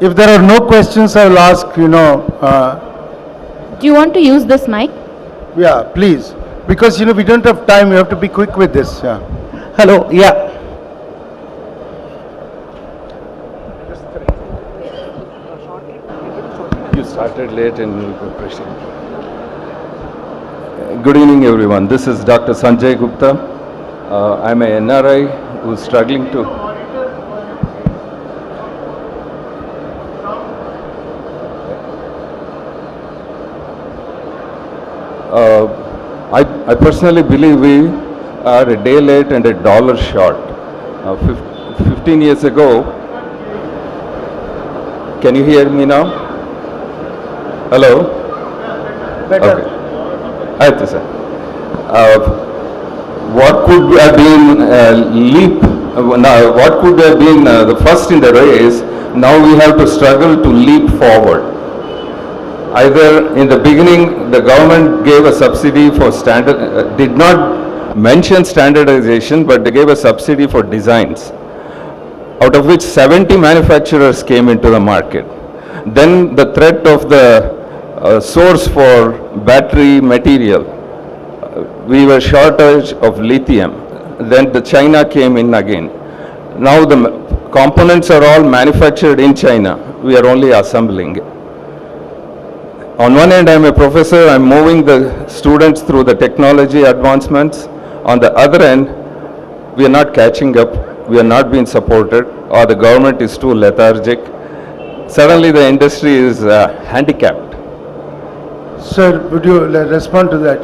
If there are no questions, I will ask, Do you want to use this mic? yeah, please. Because, we don't have time, we have to be quick with this, yeah. Hello, yeah. You started late in preparation. Good evening, everyone. This is Dr. Sanjay Gupta. I'm a NRI who's struggling to. I personally believe we are a day late and a dollar short. 15 years ago, can you hear me now? Hello? Better. Okay. Aaytu, sir. What could have been what could have been the first in the race, now we have to struggle to leap forward. Either in the beginning, the government gave a subsidy for did not mention standardization, but they gave a subsidy for designs, out of which 70 manufacturers came into the market. Then the threat of the source for battery material, we were shortage of lithium. Then the China came in again. Now the components are all manufactured in China. We are only assembling it. On one end, I'm a professor, I'm moving the students through the technology advancements. On the other end, we are not catching up, we are not being supported, or the government is too lethargic. Suddenly the industry is handicapped. Sir, would you respond to that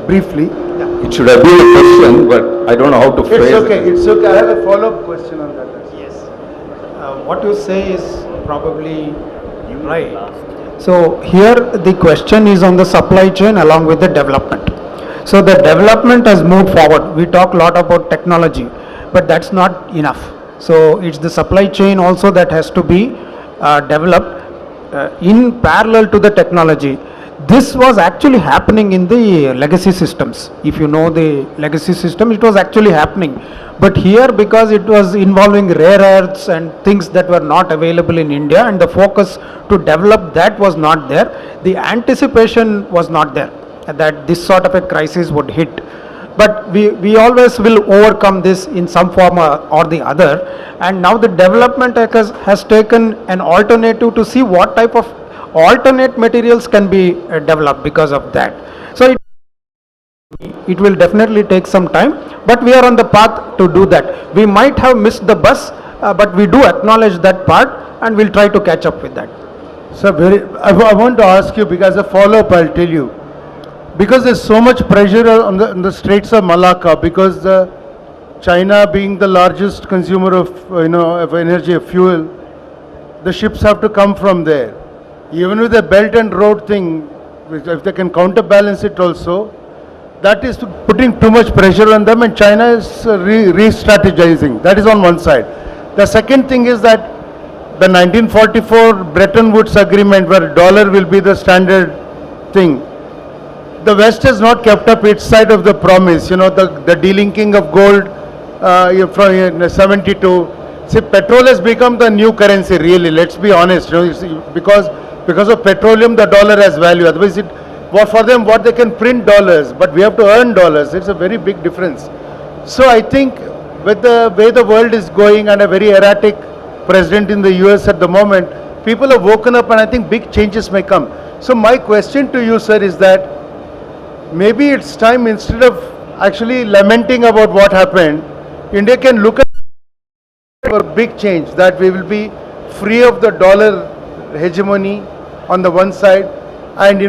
briefly? It should have been a question, but I don't know how to phrase It's okay, it. it's okay. I have a follow-up question on that. Yes. What you say is probably right. So here the question is on the supply chain along with the development. So the development has moved forward. We talk a lot about technology, but that's not enough. So it's the supply chain also that has to be developed in parallel to the technology. This was actually happening in the legacy systems. If you know the legacy system, it was actually happening. But here, because it was involving rare earths and things that were not available in India, and the focus to develop that was not there, the anticipation was not there that this sort of a crisis would hit. But we always will overcome this in some form or the other. And now the development has taken an alternative to see what type of alternate materials can be developed because of that. So it will definitely take some time, but we are on the path to do that. We might have missed the bus, but we do acknowledge that part and we'll try to catch up with that. Sir, I want to ask you, because a follow-up I'll tell you. Because there's so much pressure on the Straits of Malacca, because China being the largest consumer of, of energy, of fuel, the ships have to come from there. Even with the Belt and Road thing, if they can counterbalance it also, that is putting too much pressure on them, and China is re-strategizing. That is on one side. The second thing is that the 1944 Bretton Woods agreement, where dollar will be the standard thing, the West has not kept up its side of the promise. The delinking of gold from 72. See, petrol has become the new currency, really. Let's be honest. Because of petroleum, the dollar has value. Otherwise, for them, what they can print dollars, but we have to earn dollars. It's a very big difference. So I think with the way the world is going and a very erratic president in the US at the moment, people have woken up, and I think big changes may come. So my question to you, sir, is that maybe it's time, instead of actually lamenting about what happened, India can look at for big change, that we will be free of the dollar hegemony on the one side, and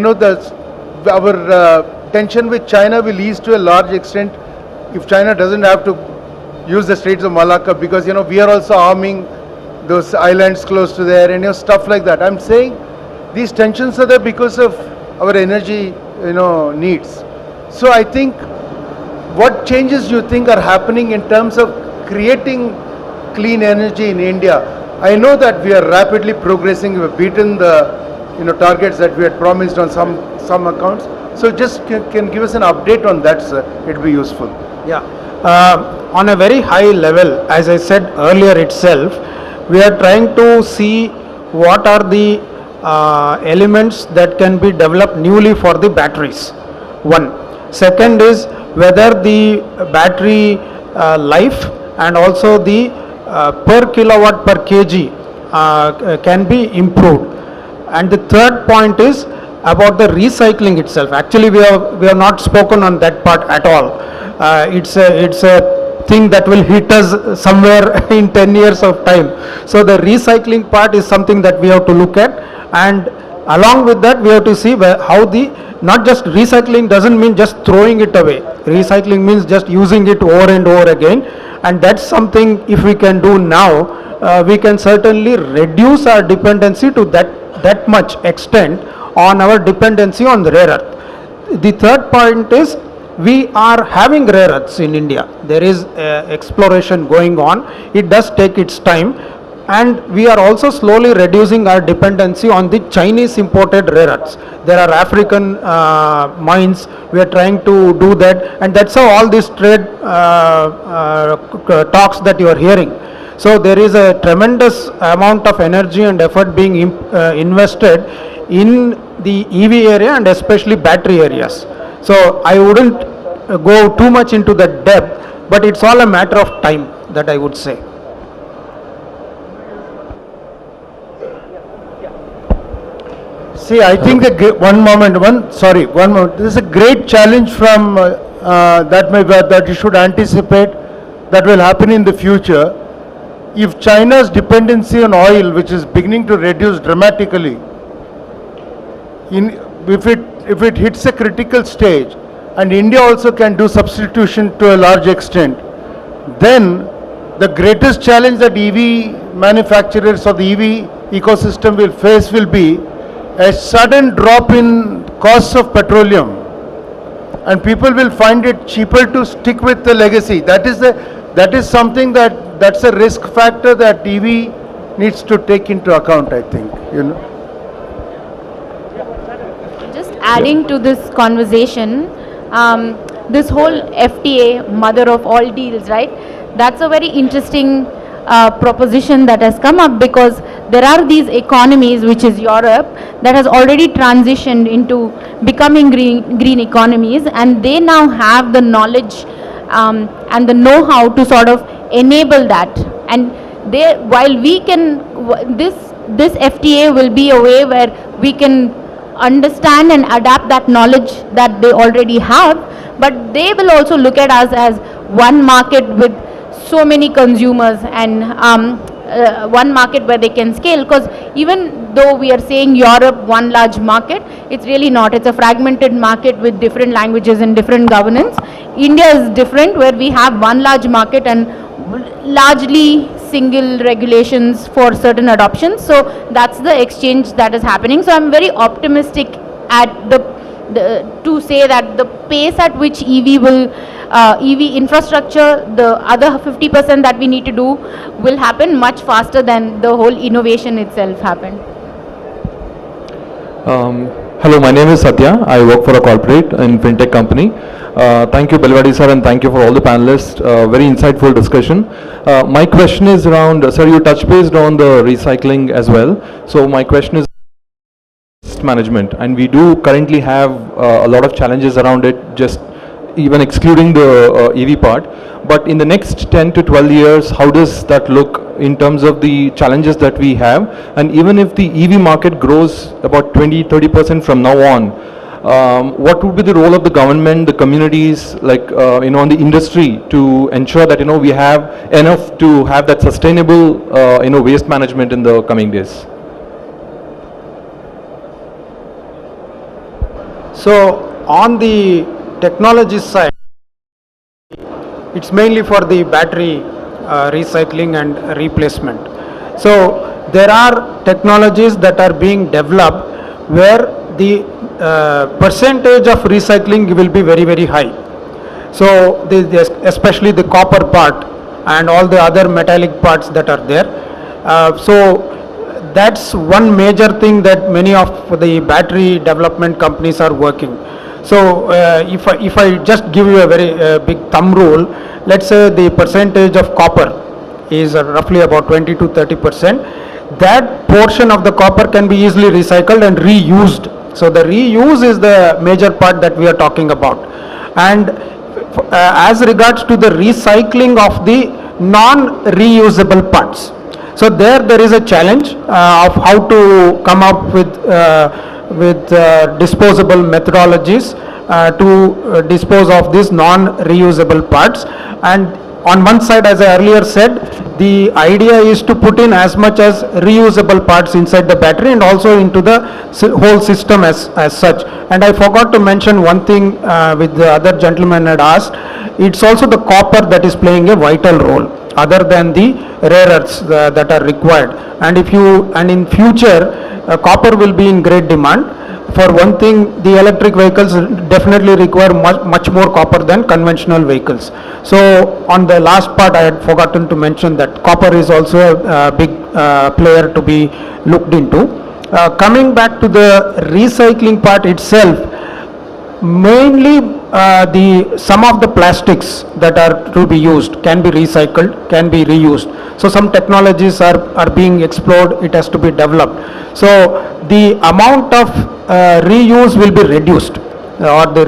our tension with China will ease to a large extent if China doesn't have to use the Straits of Malacca, because we are also arming those islands close to there, and stuff like that. I'm saying these tensions are there because of our energy, needs. So I think, what changes you think are happening in terms of creating clean energy in India? I know that we are rapidly progressing. We have beaten the targets that we had promised on some accounts. So just can give us an update on that, sir. It'd be useful. Yeah. On a very high level, as I said earlier itself, we are trying to see what are the elements that can be developed newly for the batteries. One. Second is whether the battery life and also the per kilowatt per kg can be improved. And the third point is about the recycling itself. Actually, we have not spoken on that part at all. It's a thing that will hit us somewhere in 10 years of time. So the recycling part is something that we have to look at, and along with that we have to see how not just recycling doesn't mean just throwing it away. Recycling means just using it over and over again, and that's something if we can do now, we can certainly reduce our dependency to that much extent on our dependency on the rare earth. The third point is we are having rare earths in India. There is exploration going on. It does take its time, and we are also slowly reducing our dependency on the Chinese imported rare earths. There are African mines. We are trying to do that, and that's how all these trade talks that you are hearing. So there is a tremendous amount of energy and effort being invested in the EV area and especially battery areas. So I wouldn't go too much into the depth, but it's all a matter of time, that I would say. See, I think one moment. This is a great challenge from that you should anticipate that will happen in the future. If China's dependency on oil, which is beginning to reduce dramatically, if it hits a critical stage, and India also can do substitution to a large extent, then the greatest challenge that EV manufacturers or the EV ecosystem will face will be a sudden drop in costs of petroleum, and people will find it cheaper to stick with the legacy. That is something that's a risk factor that EV needs to take into account, I think. Just adding to this conversation, this whole FTA, mother of all deals, right? That's a very interesting proposition that has come up, because there are these economies, which is Europe, that has already transitioned into becoming green economies, and they now have the knowledge and the know-how to sort of enable that. And while we can, this FTA will be a way where we can understand and adapt that knowledge that they already have, but they will also look at us as one market with so many consumers, and one market where they can scale. Because even though we are saying Europe one large market, it's really not. It's a fragmented market with different languages and different governance. India is different, where we have one large market and largely single regulations for certain adoptions. So that's the exchange that is happening. So I'm very optimistic at to say that the pace at which EV infrastructure, the other 50% that we need to do, will happen much faster than the whole innovation itself happened. Hello, my name is Satya. I work for a corporate and fintech company. Thank you, Belwadi sir, and thank you for all the panelists. Very insightful discussion. My question is around, sir, you touched based on the recycling as well. So my question is management, and we do currently have a lot of challenges around it, just even excluding the EV part. But in the next 10 to 12 years, how does that look in terms of the challenges that we have? And even if the EV market grows about 20-30% from now on, what would be the role of the government, the communities, like on the industry, to ensure that we have enough to have that sustainable waste management in the coming days? So on the technology side, it's mainly for the battery recycling and replacement. So there are technologies that are being developed where the percentage of recycling will be very, very high. So especially the copper part and all the other metallic parts that are there. So that's one major thing that many of the battery development companies are working. So if I just give you a very big thumb rule, let's say the percentage of copper is roughly about 20 to 30%. That portion of the copper can be easily recycled and reused. So the reuse is the major part that we are talking about. And as regards to the recycling of the non-reusable parts, so there is a challenge of how to come up with disposable methodologies to dispose of these non-reusable parts. And on one side, as I earlier said, the idea is to put in as much as reusable parts inside the battery and also into the whole system as such. And I forgot to mention one thing with the other gentleman had asked. It's also the copper that is playing a vital role other than the rare earths that are required. And in future, copper will be in great demand. For one thing, the electric vehicles definitely require much more copper than conventional vehicles. So on the last part, I had forgotten to mention that copper is also a big player to be looked into. Coming back to the recycling part itself, mainly some of the plastics that are to be used can be recycled, can be reused. So some technologies are being explored, it has to be developed. So the amount of reuse will be reduced, or the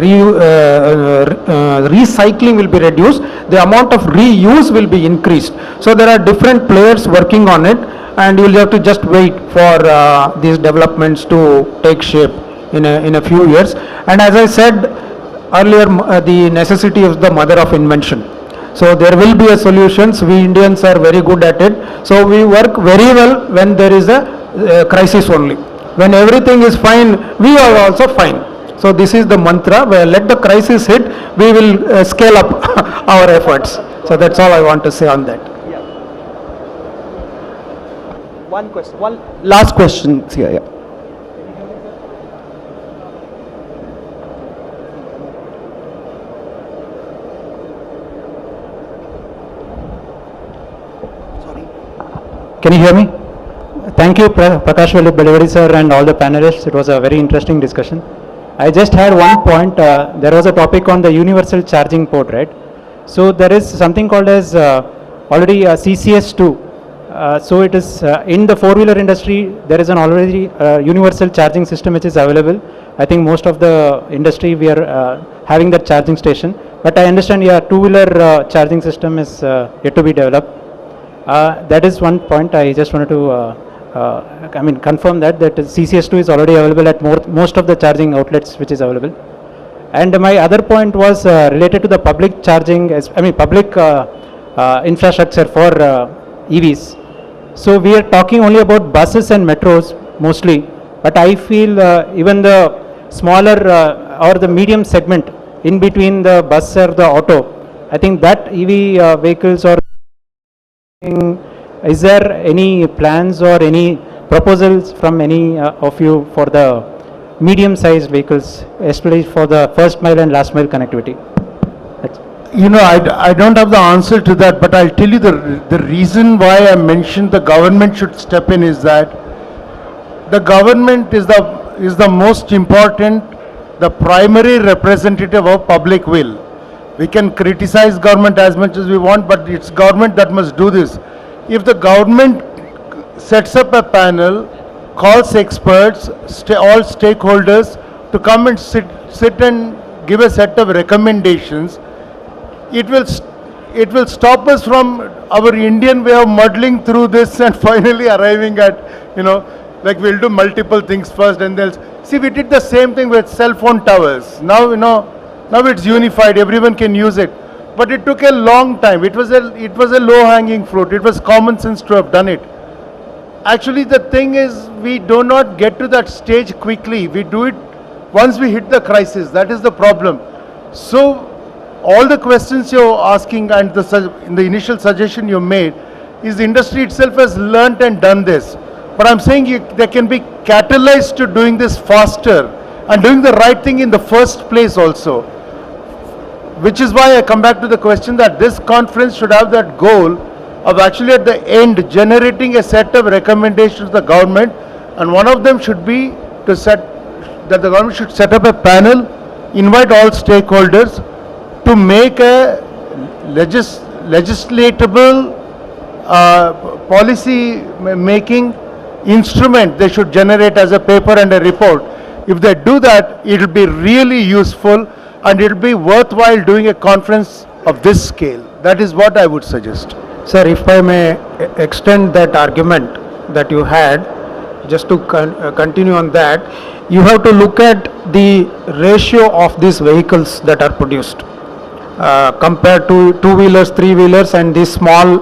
recycling will be reduced, the amount of reuse will be increased. So there are different players working on it, and you will have to just wait for these developments to take shape in a few years. And as I said earlier, the necessity is the mother of invention. So there will be a solutions. We Indians are very good at it. So we work very well when there is a crisis only. When everything is fine, we are also fine. So this is the mantra, where let the crisis hit, we will scale up our efforts. So that's all I want to say on that. One question, one last question here. Yeah. Can you hear me? Thank you, Prakash Velivadi sir, and all the panelists. It was a very interesting discussion. I just had one point. There was a topic on the universal charging port, right? So there is something called as already CCS2. So it is in the four-wheeler industry, there is an already universal charging system which is available. I think most of the industry we are having that charging station. But I understand, yeah, two-wheeler charging system is yet to be developed. That is one point I just wanted to confirm that CCS2 is already available at most of the charging outlets which is available. And my other point was related to the public charging, public infrastructure for EVs. So we are talking only about buses and metros mostly, but I feel even the smaller or the medium segment in between the bus or the auto, I think that EV vehicles or is there any plans or any proposals from any of you for the medium-sized vehicles, especially for the first mile and last mile connectivity? You know, I don't have the answer to that, but I'll tell you the reason why I mentioned the government should step in is that the government is the most important, the primary representative of public will. We can criticize government as much as we want, but it's government that must do this. If the government sets up a panel, calls experts, all stakeholders to come and sit and give a set of recommendations, it will stop us from our Indian way of muddling through this and finally arriving at, like we'll do multiple things first and then see, we did the same thing with cell phone towers. Now, now it's unified, everyone can use it. But it took a long time. It was a low-hanging fruit. It was common sense to have done it. Actually, the thing is, we do not get to that stage quickly. We do it once we hit the crisis. That is the problem. So, all the questions you're asking and in the initial suggestion you made is the industry itself has learnt and done this. But I'm saying they can be catalyzed to doing this faster and doing the right thing in the first place also. Which is why I come back to the question that this conference should have that goal of actually at the end generating a set of recommendations to the government, and one of them should be that the government should set up a panel, invite all stakeholders to make a legislatable policy making instrument they should generate as a paper and a report. If they do that, it will be really useful and it will be worthwhile doing a conference of this scale. That is what I would suggest. Sir, if I may extend that argument that you had, just to continue on that, you have to look at the ratio of these vehicles that are produced compared to two-wheelers, three-wheelers and these small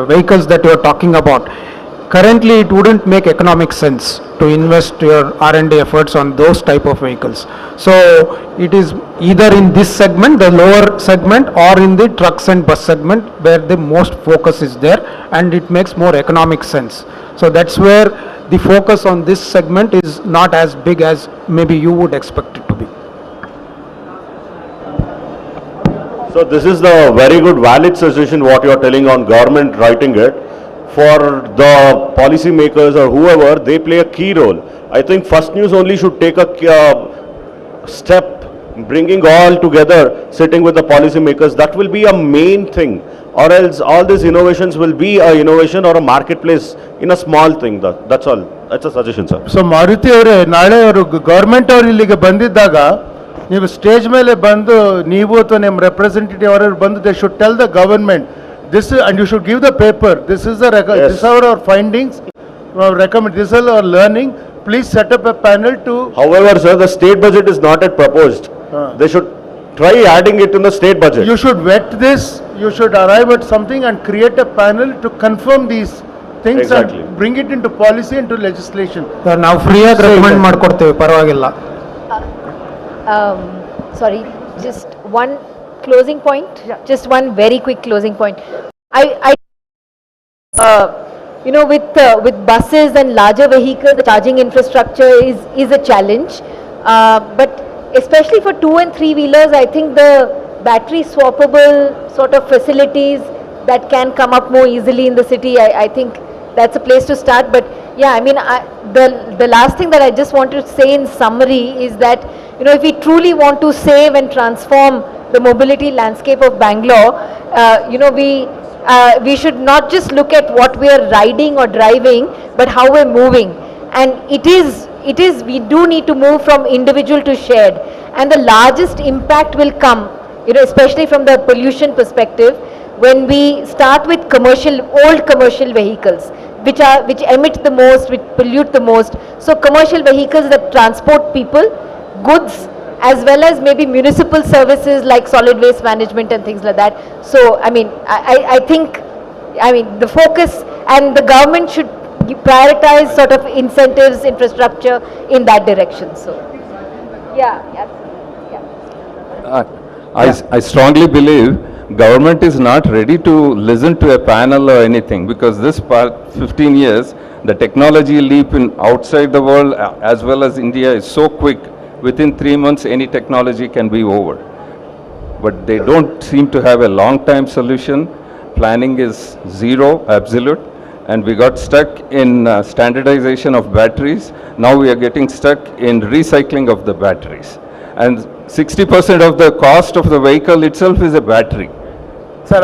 vehicles that you are talking about. Currently, it wouldn't make economic sense to invest your R&D efforts on those type of vehicles. So it is either in this segment, the lower segment, or in the trucks and bus segment where the most focus is there, and it makes more economic sense. So that's where the focus on this segment is not as big as maybe you would expect it to be. So this is the very good valid suggestion what you are telling on government writing it. For the policy makers or whoever, they play a key role. I think First News only should take a step, bringing all together, sitting with the policy makers. That will be a main thing, or else all these innovations will be a innovation or a marketplace in a small thing. That's all. That's a suggestion, sir. So Maruti avare naale avaru government avaru illige bandiddaga ನೀವು stage ಮೇಲೆ ಬಂದು ನೀವು ಅಥವಾ ನಿಮ್ಮ representative ಅವರು ಬಂದು they should tell the government this is, and you should give the paper, this is the this are our findings, recommend, this is our learning, please set up a panel to. However, sir, the state budget is not yet proposed. They should try adding it in the state budget. You should vet this, you should arrive at something and create a panel to confirm these things. Exactly. And bring it into policy and to legislation. ನಾವು ಫ್ರೀಯಾಗಿ recommend ಮಾಡ್ಕೊಡ್ತೇವೆ, ಪರವಾಗಿಲ್ಲ. Sorry, just one closing point, just one very quick closing point. You know, with buses and larger vehicles, the charging infrastructure is a challenge. But especially for 2 and 3 wheelers, I think the battery swappable sort of facilities that can come up more easily in the city, I think that's a place to start. But yeah, I mean, the last thing that I just want to say in summary is that, you know, if we truly want to save and transform the mobility landscape of Bangalore, you know, we should not just look at what we are riding or driving, but how we're moving. And it is, we do need to move from individual to shared. And the largest impact will come, you know, especially from the pollution perspective, when we start with old commercial vehicles, which emit the most, which pollute the most. So commercial vehicles that transport people, goods, as well as maybe municipal services like solid waste management and things like that. So, I mean, I think, I mean, the focus and the government should prioritize sort of incentives, infrastructure in that direction. So, yeah. I strongly believe government is not ready to listen to a panel or anything, because this 15 years, the technology leap in outside the world as well as India is so quick. Within 3 months, any technology can be over. But they don't seem to have a long-time solution. Planning is zero, absolute. And we got stuck in standardization of batteries. Now we are getting stuck in recycling of the batteries. And 60% of the cost of the vehicle itself is a battery. Sir,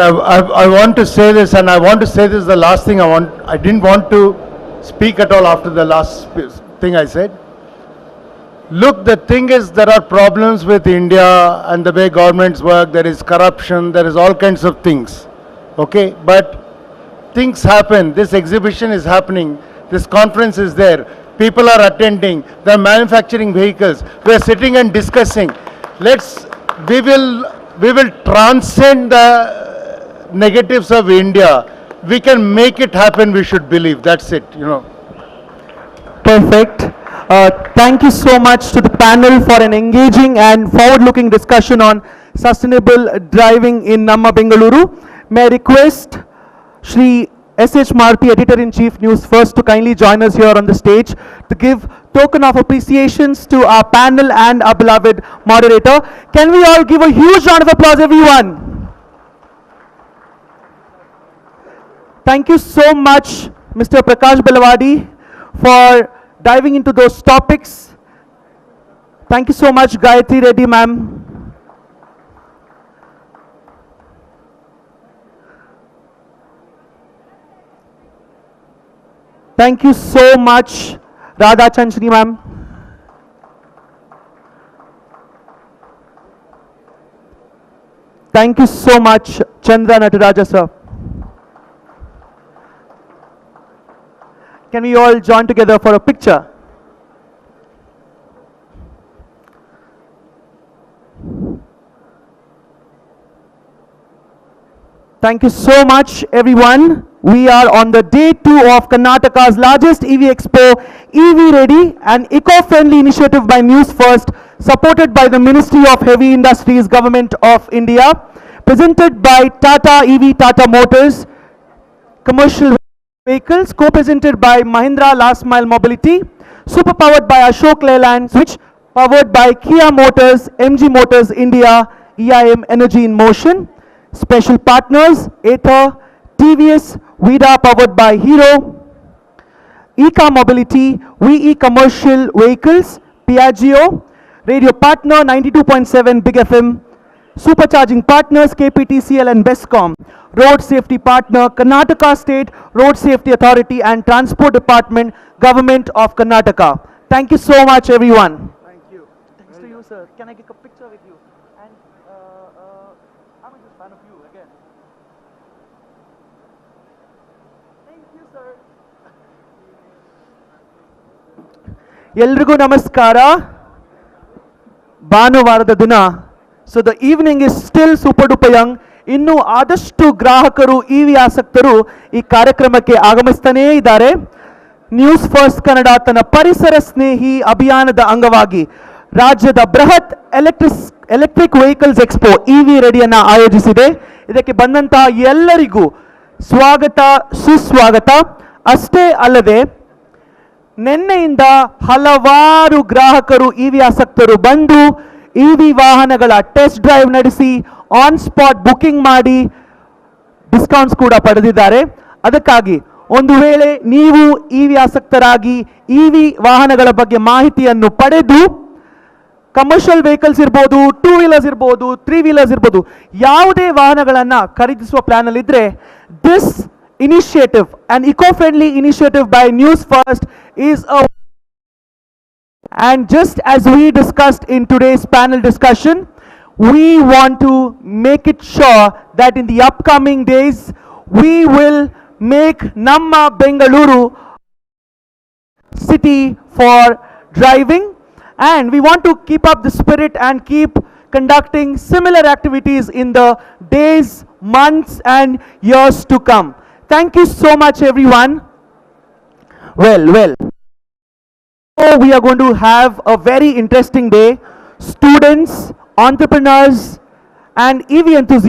I want to say this, and I want to say this is the last thing I didn't want to speak at all after the last thing I said. Look, the thing is, there are problems with India and the way governments work. There is corruption, there is all kinds of things. Okay, but things happen. This exhibition is happening. This conference is there. People are attending. They're manufacturing vehicles. We're sitting and discussing. We will transcend the negatives of India. We can make it happen, we should believe. That's it, you know. Perfect. Thank you so much to the panel for an engaging and forward-looking discussion on sustainable driving in Namma Bengaluru. May I request Shri S.H. Marthi, Editor-in-Chief, Newsfirst, to kindly join us here on the stage to give token of appreciations to our panel and our beloved moderator. Can we all give a huge round of applause, everyone? Thank you so much, Mr. Prakash Belawadi, for diving into those topics. Thank you so much, Gayatri Reddy, ma'am. Thank you so much, Radha Chanchani, ma'am. Thank you so much, Chandra Nataraja, sir. Can we all join together for a picture? Thank you so much, everyone. We are on the day 2 of Karnataka's largest EV Expo, EVready, an eco-friendly initiative by Newsfirst, supported by the Ministry of Heavy Industries, Government of India, presented by Tata EV, Tata Motors, Commercial Vehicles, co-presented by Mahindra Last Mile Mobility, super powered by Ashok Leyland Switch, powered by Kia Motors, MG Motors India, EIM Energy in Motion. Special partners, Ather, TVS, Vida, powered by Hero, Eka Mobility, VE Commercial Vehicles, Piaggio, radio partner 92.7 Big FM, supercharging partners KPTCL and Bescom, road safety partner Karnataka State Road Safety Authority and Transport Department, Government of Karnataka. Thank you so much, everyone. Thank you. Thanks to you, sir. Can I get a picture with you? And I'm a fan of you again. Thank you, sir. ಎಲ್ರಿಗೂ ನಮಸ್ಕಾರ. ಭಾನುವಾರದ ದಿನ. So the evening is still super duper young. ಇನ್ನು ಆದಷ್ಟು ಗ್ರಾಹಕರು EV ಆಸಕ್ತರು ಈ ಕಾರ್ಯಕ್ರಮಕ್ಕೆ ಆಗಮಿಸ್ತಾನೇ ಇದ್ದಾರೆ. ನ್ಯೂಸ್ ಫಸ್ಟ್ ಕನ್ನಡ ತನ್ನ ಪರಿಸರ ಸ್ನೇಹಿ ಅಭಿಯಾನದ ಅಂಗವಾಗಿ ರಾಜ್ಯದ ಬೃಹತ್ ಎಲೆಕ್ಟ್ರಿಕ್ ವೆಹಿಕಲ್ಸ್ ಎಕ್ಸ್ಪೋ EVreadyಯನ್ನು ಆಯೋಜಿಸಿದೆ. ಇದಕ್ಕೆ ಬಂದಂತಹ ಎಲ್ಲರಿಗೂ ಸ್ವಾಗತ ಸುಸ್ವಾಗತ. ಅಷ್ಟೇ ಅಲ್ಲದೆ ನಿನ್ನೆಯಿಂದ ಹಲವಾರು ಗ್ರಾಹಕರು ಇವಿ ಆಸಕ್ತರು ಬಂದು ಇವಿ ವಾಹನಗಳ ಟೆಸ್ಟ್ ಡ್ರೈವ್ ನಡೆಸಿ ಆನ್ ಸ್ಪಾಟ್ ಬುಕಿಂಗ್ ಮಾಡಿ ಡಿಸ್ಕೌಂಟ್ಸ್ ಕೂಡ ಪಡೆದಿದ್ದಾರೆ. ಅದಕ್ಕಾಗಿ ಒಂದು ವೇಳೆ ನೀವು ಇವಿ ಆಸಕ್ತರಾಗಿ ಇವಿ ವಾಹನಗಳ ಬಗ್ಗೆ ಮಾಹಿತಿಯನ್ನು ಪಡೆದು ಕಮರ್ಷಿಯಲ್ ವೆಹಿಕಲ್ಸ್ ಇರ್ಬೋದು, 2 ವೀಲರ್ಸ್ ಇರ್ಬೋದು, 3 ವೀಲರ್ಸ್ ಇರ್ಬೋದು, ಯಾವುದೇ ವಾಹನಗಳನ್ನು ಖರೀದಿಸುವ ಪ್ಲಾನ್ ಅಲ್ಲಿ ಇದ್ರೆ this initiative an eco-friendly initiative by Newsfirst is a and just as we discussed in today's panel discussion, we want to make it sure that in the upcoming days we will make Namma Bengaluru city for driving, and we want to keep up the spirit and keep conducting similar activities in the days, months and years to come. Thank you so much, everyone. Well, so we are going to have a very interesting day. Students, entrepreneurs and EV enthusiasts